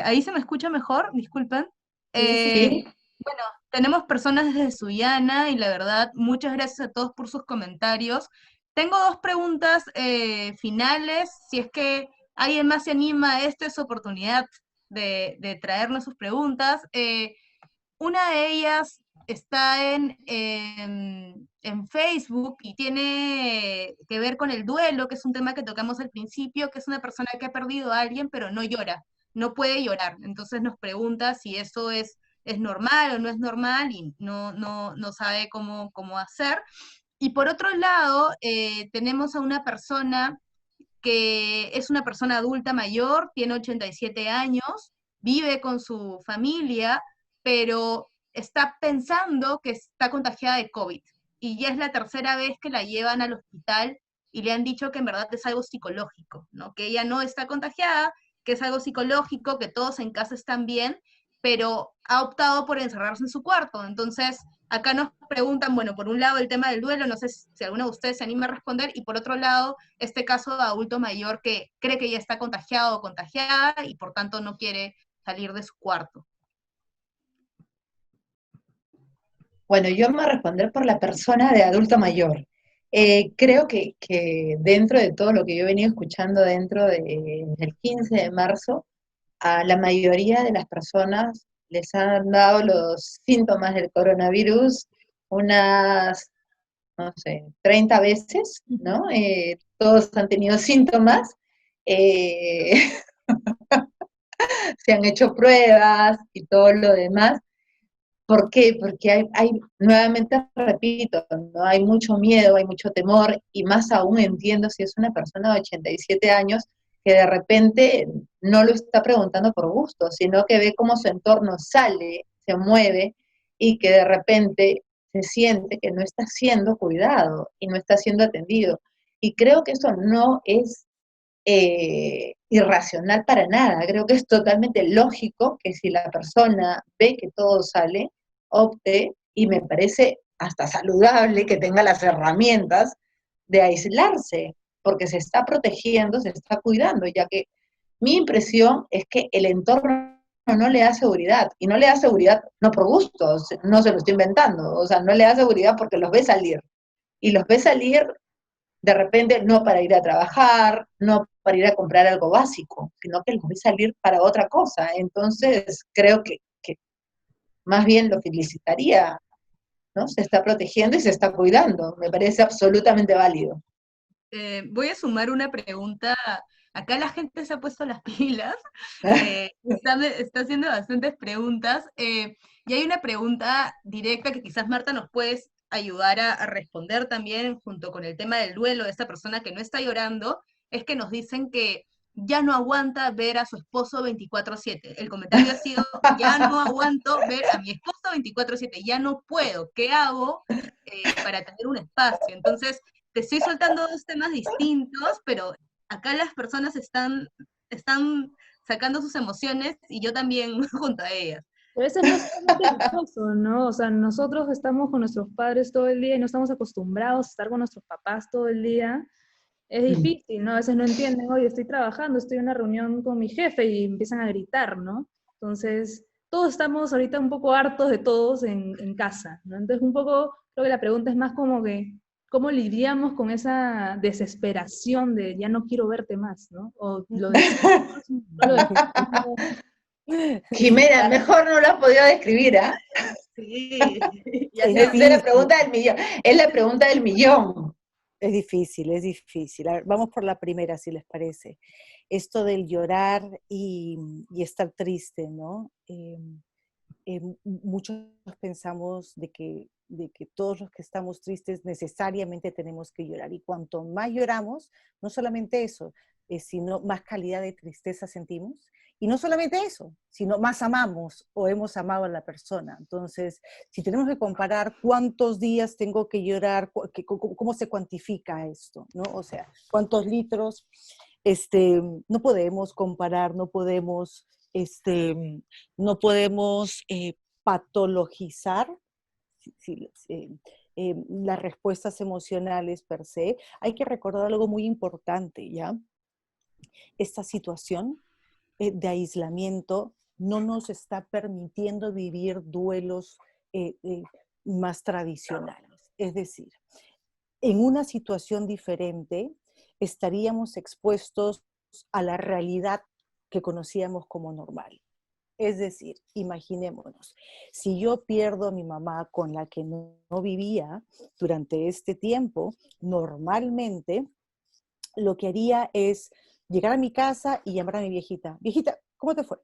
[SPEAKER 4] Ahí se me escucha mejor, disculpen.
[SPEAKER 1] Sí, sí,
[SPEAKER 4] Eh,
[SPEAKER 2] Sí,
[SPEAKER 4] bueno, tenemos personas desde Sullana y la verdad, muchas gracias a todos por sus comentarios. Tengo dos preguntas finales. Si es que alguien más se anima, esta es su oportunidad de traernos sus preguntas. Una de ellas está en Facebook y tiene que ver con el duelo, que es un tema que tocamos al principio, que es una persona que ha perdido a alguien, pero no llora, no puede llorar. Entonces nos pregunta si eso es normal o no es normal y no sabe cómo hacer. Y por otro lado, tenemos a una persona que es una persona adulta mayor, tiene 87 años, vive con su familia, pero está pensando que está contagiada de COVID. Y ya es la tercera vez que la llevan al hospital y le han dicho que en verdad es algo psicológico, ¿no? Que ella no está contagiada, que es algo psicológico, que todos en casa están bien, pero ha optado por encerrarse en su cuarto. Entonces, acá nos preguntan, bueno, por un lado el tema del duelo, no sé si alguno de ustedes se anima a responder, y por otro lado, este caso de adulto mayor que cree que ya está contagiado o contagiada y por tanto no quiere salir de su cuarto.
[SPEAKER 2] bueno, yo me voy a responder por la persona de adulto mayor. Creo que dentro de todo lo que yo he venido escuchando del 15 de marzo, a la mayoría de las personas les han dado los síntomas del coronavirus unas, no sé, 30 veces, ¿no? Todos han tenido síntomas, eh, se han hecho pruebas y todo lo demás. ¿Por qué? Porque nuevamente repito, ¿no? Hay mucho miedo, hay mucho temor, y más aún entiendo si es una persona de 87 años que de repente no lo está preguntando por gusto, sino que ve cómo su entorno sale, se mueve, y que de repente se siente que no está siendo cuidado y no está siendo atendido. Y creo que eso no es irracional para nada. Creo que es totalmente lógico que si la persona ve que todo sale, opte, y me parece hasta saludable que tenga las herramientas de aislarse, porque se está protegiendo, se está cuidando, ya que mi impresión es que el entorno no le da seguridad, y no le da seguridad no por gusto, no se lo estoy inventando, o sea, no le da seguridad porque los ve salir, y los ve salir de repente no para ir a trabajar, no para ir a comprar algo básico, sino que los ve salir para otra cosa. Entonces, creo que más bien lo felicitaría, ¿no? Se está protegiendo y se está cuidando. Me parece absolutamente válido.
[SPEAKER 4] Voy a sumar una pregunta. Acá la gente se ha puesto las pilas, está haciendo bastantes preguntas, y hay una pregunta directa que quizás Marta nos puedes ayudar a responder también junto con el tema del duelo de esta persona que no está llorando, es que nos dicen que ya no aguanta ver a su esposo 24/7. El comentario ha sido, ya no aguanto ver a mi esposo 24/7, ya no puedo, ¿qué hago para tener un espacio? Entonces, te estoy soltando dos temas distintos, pero acá las personas están sacando sus emociones y yo también junto a ellas.
[SPEAKER 1] Pero ese no es solamente el esposo, ¿no? O sea, nosotros estamos con nuestros padres todo el día y no estamos acostumbrados a estar con nuestros papás todo el día. Es difícil, ¿no? A veces no entienden, oye, estoy trabajando, estoy en una reunión con mi jefe y empiezan a gritar, ¿no? Entonces, todos estamos ahorita un poco hartos de todos en casa, ¿no? Entonces, un poco, creo que la pregunta es más como que, ¿cómo lidiamos con esa desesperación de ya no quiero verte más, ¿no? O lo decimos, no lo decimos.
[SPEAKER 2] Jimena, mejor no lo has podido describir, ¿ah?
[SPEAKER 4] Sí, ya
[SPEAKER 3] Es
[SPEAKER 4] se
[SPEAKER 2] Es la
[SPEAKER 3] difícil,
[SPEAKER 2] pregunta del millón. Es la pregunta del millón.
[SPEAKER 3] es difícil, es difícil. A ver, vamos por la primera, si les parece. Esto del llorar y estar triste, ¿no? Muchos pensamos de que todos los que estamos tristes necesariamente tenemos que llorar. Y cuanto más lloramos, no solamente eso, sino más calidad de tristeza sentimos. Y no solamente eso, sino más amamos o hemos amado a la persona. Entonces, si tenemos que comparar cuántos días tengo que llorar, cómo se cuantifica esto, ¿no? O sea, cuántos litros, no podemos comparar, no podemos patologizar las respuestas emocionales per se. Hay que recordar algo muy importante, ¿ya? Esta situación de aislamiento no nos está permitiendo vivir duelos más tradicionales. Es decir, en una situación diferente estaríamos expuestos a la realidad que conocíamos como normal. Es decir, imaginémonos, si yo pierdo a mi mamá con la que no vivía durante este tiempo, normalmente lo que haría es llegar a mi casa y llamar a mi viejita. Viejita, ¿cómo te fue?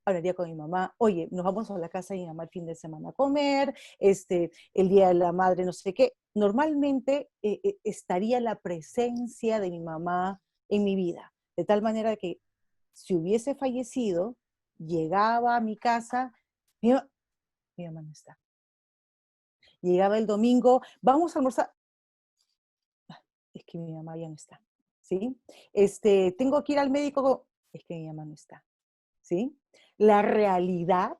[SPEAKER 3] Hablaría con mi mamá, oye, nos vamos a la casa de mi mamá el fin de semana a comer, el día de la madre, no sé qué. Normalmente estaría la presencia de mi mamá en mi vida, de tal manera que si hubiese fallecido, llegaba a mi casa, mi mamá no está. Llegaba el domingo, vamos a almorzar. Es que mi mamá ya no está, ¿sí? Tengo que ir al médico, es que mi mamá no está, ¿sí? La realidad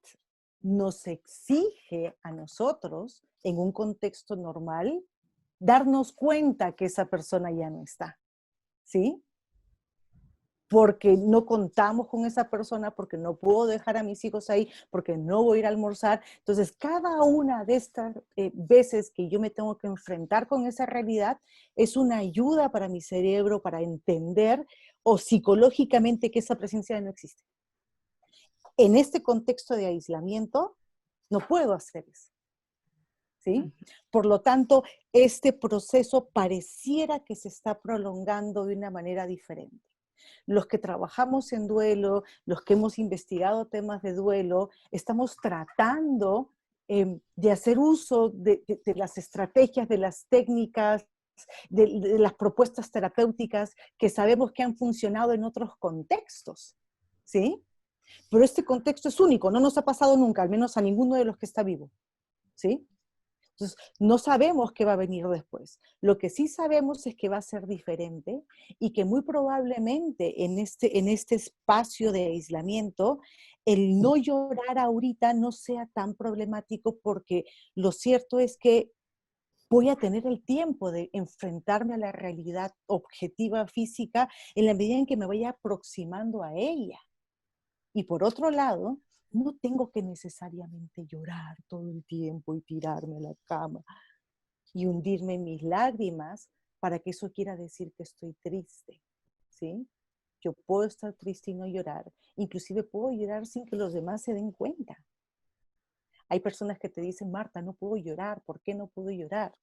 [SPEAKER 3] nos exige a nosotros, en un contexto normal, darnos cuenta que esa persona ya no está, ¿sí? Porque no contamos con esa persona, porque no puedo dejar a mis hijos ahí, porque no voy a ir a almorzar. Entonces, cada una de estas veces que yo me tengo que enfrentar con esa realidad es una ayuda para mi cerebro para entender o psicológicamente que esa presencia no existe. En este contexto de aislamiento, no puedo hacer eso, ¿sí? Por lo tanto, este proceso pareciera que se está prolongando de una manera diferente. Los que trabajamos en duelo, los que hemos investigado temas de duelo, estamos tratando de hacer uso de las estrategias, de las técnicas, de las propuestas terapéuticas que sabemos que han funcionado en otros contextos, ¿sí? Pero este contexto es único, no nos ha pasado nunca, al menos a ninguno de los que está vivo, ¿sí? Entonces, no sabemos qué va a venir después. Lo que sí sabemos es que va a ser diferente y que muy probablemente en este espacio de aislamiento, el no llorar ahorita no sea tan problemático porque lo cierto es que voy a tener el tiempo de enfrentarme a la realidad objetiva física en la medida en que me vaya aproximando a ella. Y por otro lado, no tengo que necesariamente llorar todo el tiempo y tirarme a la cama y hundirme en mis lágrimas para que eso quiera decir que estoy triste, ¿sí? Yo puedo estar triste y no llorar. Inclusive puedo llorar sin que los demás se den cuenta. Hay personas que te dicen, Marta, no puedo llorar. ¿Por qué no puedo llorar?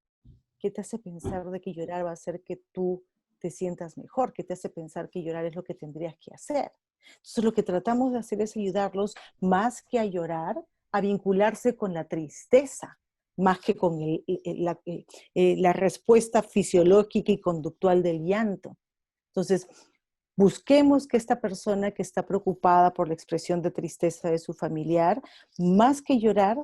[SPEAKER 3] ¿Qué te hace pensar de que llorar va a hacer que tú te sientas mejor, que te hace pensar que llorar es lo que tendrías que hacer. Entonces lo que tratamos de hacer es ayudarlos más que a llorar, a vincularse con la tristeza, más que con la respuesta fisiológica y conductual del llanto. Entonces, busquemos que esta persona que está preocupada por la expresión de tristeza de su familiar, más que llorar,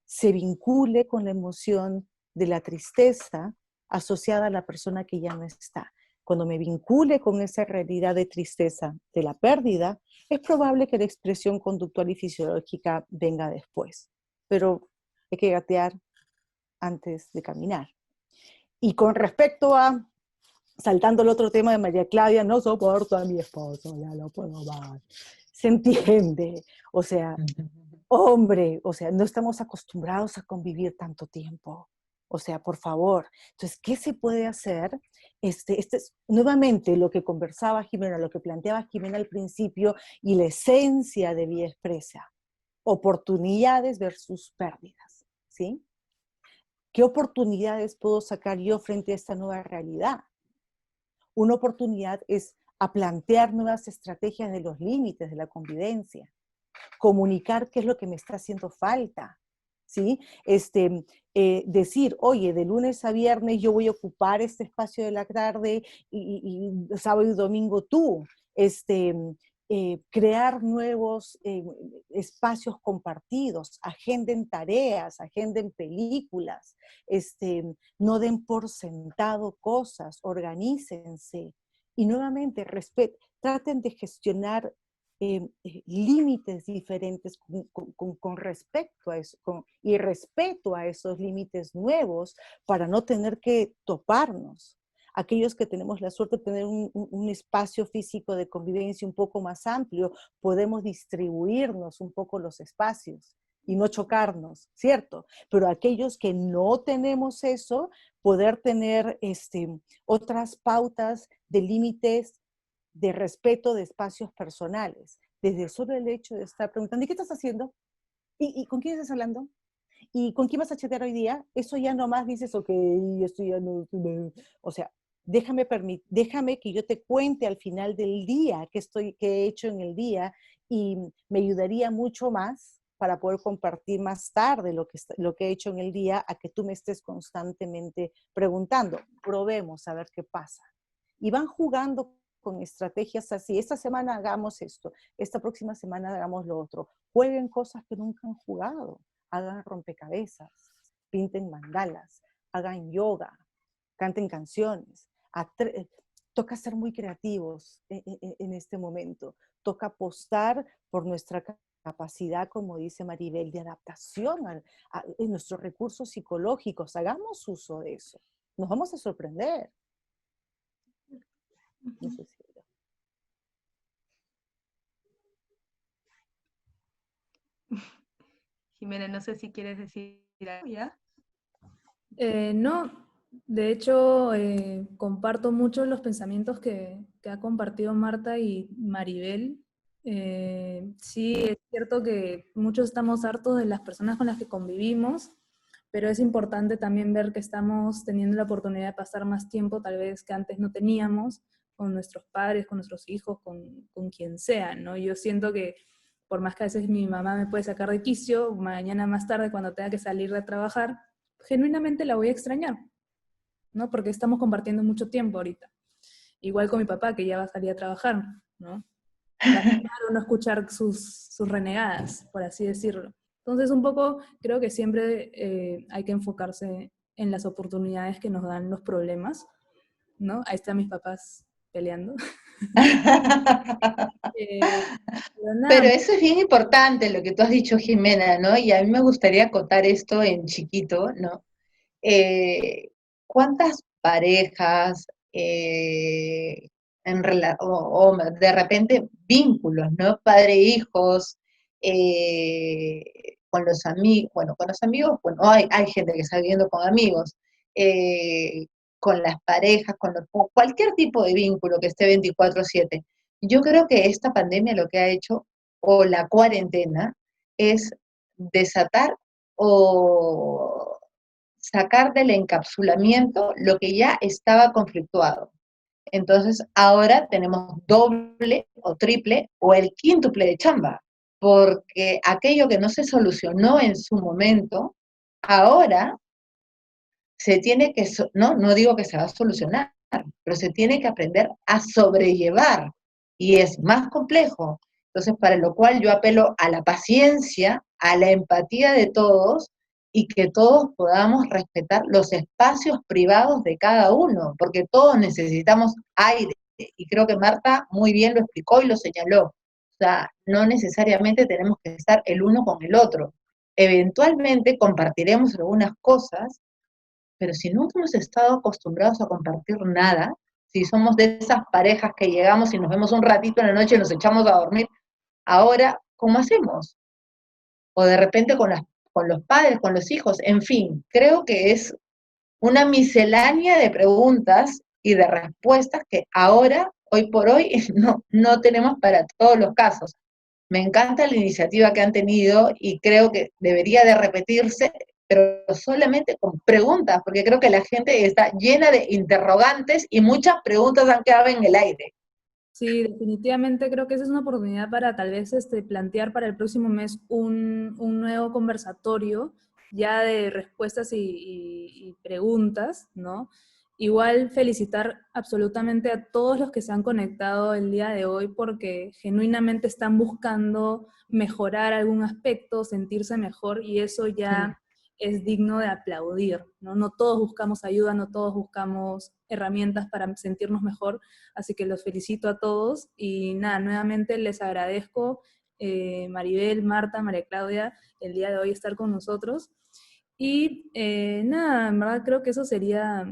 [SPEAKER 3] se vincule con la emoción de la tristeza asociada a la persona que ya no está. Cuando me vincule con esa realidad de tristeza de la pérdida, es probable que la expresión conductual y fisiológica venga después. Pero hay que gatear antes de caminar. Y con respecto a, saltando el otro tema de María Claudia, no soporto a mi esposo, ya lo puedo más. Se entiende, o sea, hombre, o sea, no estamos acostumbrados a convivir tanto tiempo. O sea, por favor. Entonces, ¿qué se puede hacer? Este es nuevamente lo que conversaba Jimena, lo que planteaba Jimena al principio y la esencia de Vía Expresa. Oportunidades versus pérdidas, ¿sí? ¿Qué oportunidades puedo sacar yo frente a esta nueva realidad? Una oportunidad es a plantear nuevas estrategias de los límites de la convivencia, comunicar qué es lo que me está haciendo falta, ¿sí? Decir, oye, de lunes a viernes yo voy a ocupar este espacio de la tarde y sábado y domingo tú. Crear nuevos espacios compartidos, agenden tareas, agenden películas, no den por sentado cosas, organícense. Y nuevamente, traten de gestionar límites diferentes con respecto a eso, y respeto a esos límites nuevos para no tener que toparnos. Aquellos que tenemos la suerte de tener un espacio físico de convivencia un poco más amplio, podemos distribuirnos un poco los espacios y no chocarnos, ¿cierto? Pero aquellos que no tenemos eso, poder tener otras pautas de límites de respeto de espacios personales, desde solo el hecho de estar preguntando, ¿y qué estás haciendo? ¿Y con quién estás hablando? ¿Y con quién vas a chatear hoy día? Eso ya nomás dices, ok, esto ya no... O sea, déjame que yo te cuente al final del día qué he hecho en el día y me ayudaría mucho más para poder compartir más tarde lo que he hecho en el día a que tú me estés constantemente preguntando. Probemos a ver qué pasa. Y van jugando con estrategias así. Esta semana hagamos esto, esta próxima semana hagamos lo otro. Jueguen cosas que nunca han jugado. Hagan rompecabezas, pinten mandalas, hagan yoga, canten canciones. Toca ser muy creativos en este momento. Toca apostar por nuestra capacidad, como dice Maribel, de adaptación a nuestros recursos psicológicos. Hagamos uso de eso. Nos vamos a sorprender. No sé si...
[SPEAKER 4] Jimena, no sé si quieres decir algo ya.
[SPEAKER 1] No, de hecho, comparto mucho los pensamientos que ha compartido Marta y Maribel. Sí, es cierto que muchos estamos hartos de las personas con las que convivimos, pero es importante también ver que estamos teniendo la oportunidad de pasar más tiempo tal vez que antes no teníamos, con nuestros padres, con nuestros hijos, con quien sea, ¿no? Yo siento que por más que a veces mi mamá me puede sacar de quicio, mañana más tarde cuando tenga que salir de trabajar, genuinamente la voy a extrañar, ¿no? Porque estamos compartiendo mucho tiempo ahorita. Igual con mi papá, que ya va a salir a trabajar, ¿no? Va a ser raro no escuchar sus renegadas, por así decirlo. Entonces, un poco, creo que siempre hay que enfocarse en las oportunidades que nos dan los problemas, ¿no? Ahí están mis papás peleando. Pero
[SPEAKER 2] Pero
[SPEAKER 1] nada,
[SPEAKER 2] eso es bien importante lo que tú has dicho, Jimena, ¿no? Y a mí me gustaría acotar esto en chiquito, ¿no? ¿Cuántas parejas o de repente vínculos, ¿no? Padre e hijos, con los amigos, bueno, con los amigos, bueno, hay gente que está viviendo con amigos, eh, con las parejas, con cualquier tipo de vínculo que esté 24/7. Yo creo que esta pandemia lo que ha hecho, o la cuarentena, es desatar o sacar del encapsulamiento lo que ya estaba conflictuado. Entonces ahora tenemos doble o triple o el quíntuple de chamba, porque aquello que no se solucionó en su momento, ahora se tiene que, no digo que se va a solucionar, pero se tiene que aprender a sobrellevar y es más complejo. Entonces, para lo cual yo apelo a la paciencia, a la empatía de todos y que todos podamos respetar los espacios privados de cada uno, porque todos necesitamos aire. Y creo que Marta muy bien lo explicó y lo señaló. O sea, no necesariamente tenemos que estar el uno con el otro. Eventualmente compartiremos algunas cosas, pero si nunca hemos estado acostumbrados a compartir nada, si somos de esas parejas que llegamos y nos vemos un ratito en la noche y nos echamos a dormir, ahora, ¿cómo hacemos? O de repente con los padres, con los hijos, en fin, creo que es una miscelánea de preguntas y de respuestas que ahora, hoy por hoy, no tenemos para todos los casos. Me encanta la iniciativa que han tenido y creo que debería de repetirse, pero solamente con preguntas, porque creo que la gente está llena de interrogantes y muchas preguntas han quedado en el aire.
[SPEAKER 1] Sí, definitivamente creo que esa es una oportunidad para tal vez plantear para el próximo mes un nuevo conversatorio ya de respuestas y preguntas, ¿no? Igual felicitar absolutamente a todos los que se han conectado el día de hoy porque genuinamente están buscando mejorar algún aspecto, sentirse mejor y eso ya es digno de aplaudir, ¿no? No todos buscamos ayuda, no todos buscamos herramientas para sentirnos mejor, así que los felicito a todos y nada, nuevamente les agradezco Maribel, Marta, María Claudia, el día de hoy estar con nosotros. Y nada, en verdad creo que eso sería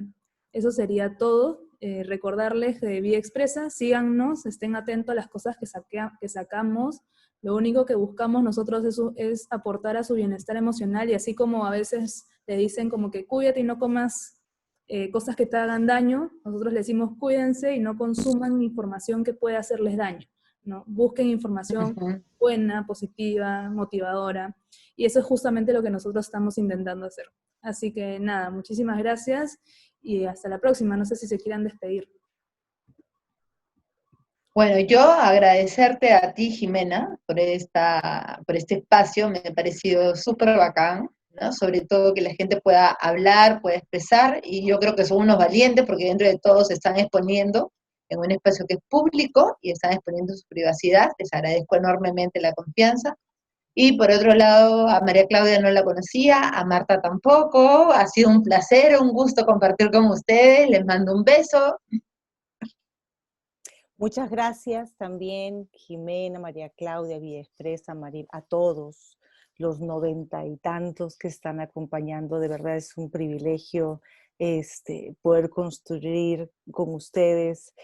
[SPEAKER 1] todo. Recordarles de Vía Expresa, síganos, estén atentos a las cosas que sacamos. Lo único que buscamos nosotros es aportar a su bienestar emocional y así como a veces le dicen como que cuídate y no comas cosas que te hagan daño, nosotros les decimos cuídense y no consuman información que pueda hacerles daño, ¿no? Busquen información buena, positiva, motivadora, y eso es justamente lo que nosotros estamos intentando hacer. Así que nada, muchísimas gracias y hasta la próxima. No sé si se quieran despedir.
[SPEAKER 2] Bueno, yo agradecerte a ti, Jimena, por este espacio, me ha parecido súper bacán, ¿no? Sobre todo que la gente pueda hablar, pueda expresar, y yo creo que son unos valientes porque dentro de todos se están exponiendo en un espacio que es público y están exponiendo su privacidad, les agradezco enormemente la confianza. Y por otro lado, a María Claudia no la conocía, a Marta tampoco, ha sido un placer, un gusto compartir con ustedes, les mando un beso.
[SPEAKER 3] Muchas gracias también, Jimena, María Claudia, Vía Expresa, a todos los 90 y tantos que están acompañando. De verdad es un privilegio poder construir con ustedes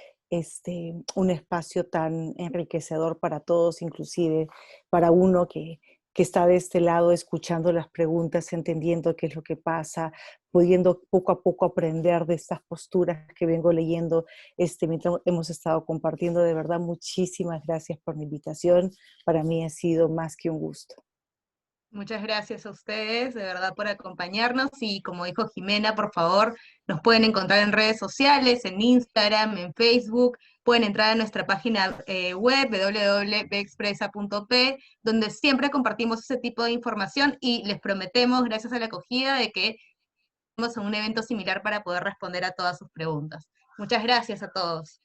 [SPEAKER 3] un espacio tan enriquecedor para todos, inclusive para uno que está de este lado escuchando las preguntas, entendiendo qué es lo que pasa, pudiendo poco a poco aprender de estas posturas que vengo leyendo mientras hemos estado compartiendo. De verdad, muchísimas gracias por la invitación. Para mí ha sido más que un gusto.
[SPEAKER 4] Muchas gracias a ustedes, de verdad, por acompañarnos. Y como dijo Jimena, por favor, nos pueden encontrar en redes sociales, en Instagram, en Facebook. Pueden entrar a nuestra página web, www.vexpresa.p, donde siempre compartimos ese tipo de información y les prometemos, gracias a la acogida, de que vamos a un evento similar para poder responder a todas sus preguntas. Muchas gracias a todos.